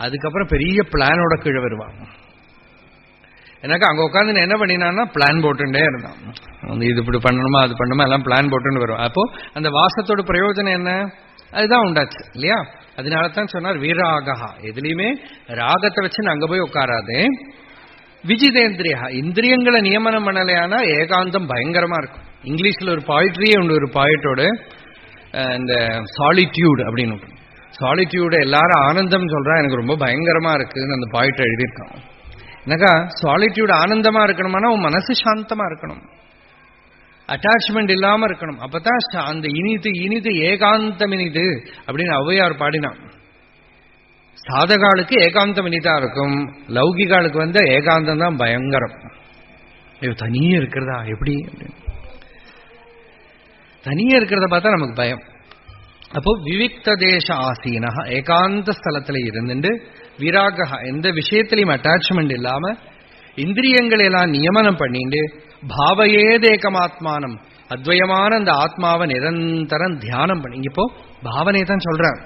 அதுக்கப்புறம் பெரிய பிளானோட கீழே வருவான். எனக்கு அங்க உட்காந்து என்ன பண்ணினான்னா பிளான் போட்டுட்டே இருந்தான். இது இப்படி பண்ணணுமா அது பண்ணணுமா எல்லாம் பிளான் போட்டுன்னு வருவான். அப்போ அந்த வாசத்தோட பிரயோஜனம் என்ன? அதுதான் உண்டாச்சு இல்லையா? அதனால தான் சொன்னார் வீராகா, எதுலையுமே ராகத்தை வச்சு அங்க போய் உட்காராதே. விஜிதேந்திரியா, இந்திரியங்களை நியமனம் பண்ணலையானா ஏகாந்தம் பயங்கரமா இருக்கும். இங்கிலீஷ்ல ஒரு பாயிட்ரியே உண்டு, ஒரு பாயிட்டோட இந்த சாலிட்யூட் அப்படின்னு. சாலிட்யூட எல்லாரும் ஆனந்தம் சொல்றா, எனக்கு ரொம்ப பயங்கரமா இருக்குன்னு அந்த பாயிண்ட் எழுதியிருக்கான். எனக்கா சாலிட்யூட் ஆனந்தமா இருக்கணும்னா உன் மனசு சாந்தமா இருக்கணும், அட்டாச்மெண்ட் இல்லாம இருக்கணும். அப்பதான் அந்த இனிது ஏகாந்தம் இனிது அப்படின்னு ஔவையார் பாடினான். சாதகாலுக்கு ஏகாந்தம் இனிதா இருக்கும், லௌகிகாலுக்கு ஏகாந்தம் தான் பயங்கரம். தனியே இருக்கிறதா எப்படி? தனியே இருக்கிறத பார்த்தா நமக்கு பயம். அப்போ விவிக்த தேச ஆசீனா, ஏகாந்த ஸ்தலத்துல இருந்துட்டு விராக, எந்த விஷயத்திலையும் அட்டாச்மெண்ட் இல்லாம இந்திரியங்களை எல்லாம் நியமனம் பண்ணிட்டு பாவையேதேகமாத்மானம், அத்வயமான அந்த ஆத்மாவை நிரந்தரம் தியானம் பண்ணி. இப்போ பாவனை தான் சொல்றேன்,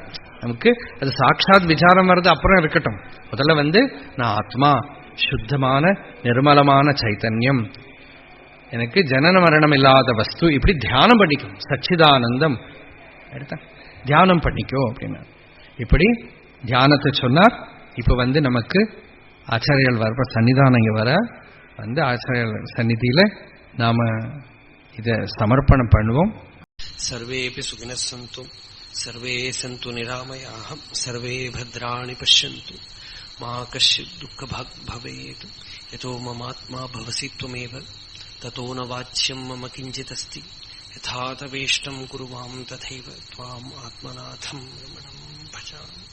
நமக்கு அது சாட்சாத் விசாரம் வர்றது அப்புறம் இருக்கட்டும். முதல்ல நான் ஆத்மா, சுத்தமான நிர்மலமான சைத்தன்யம், எனக்கு ஜனன மரணம் இல்லாத வஸ்து, இப்படி தியானம் பண்ணிக்கும். சச்சிதானந்தம் எடுத்த தியானம் பண்ணிக்கோ அப்படின்னா இப்படி தியானத்தை சொன்னார். இப்ப நமக்கு ஆச்சாரியர்கள் வர சன்னிதானம் இங்க வர ஆச்சாரியர்கள் சந்நிதியில நாம இத சமர்ப்பணம் பண்ணுவோம். சர்வேபி சுகினः சந்து சர்வே சந்து நிராமயாः சர்வே பத்ராணி பஷ்யந்து மா கஷ்சித் துக்கபாக் பவேத் யதோ மமாத்மா பவசி த்வமேவ ததோ ந வாச்யம் மம கிஞ்சிதஸ்தி யதா தவேஷ்டம் குரு மாம் ததைவ த்வாம் ஆத்மநாதம் ரமணம் பஜாமி.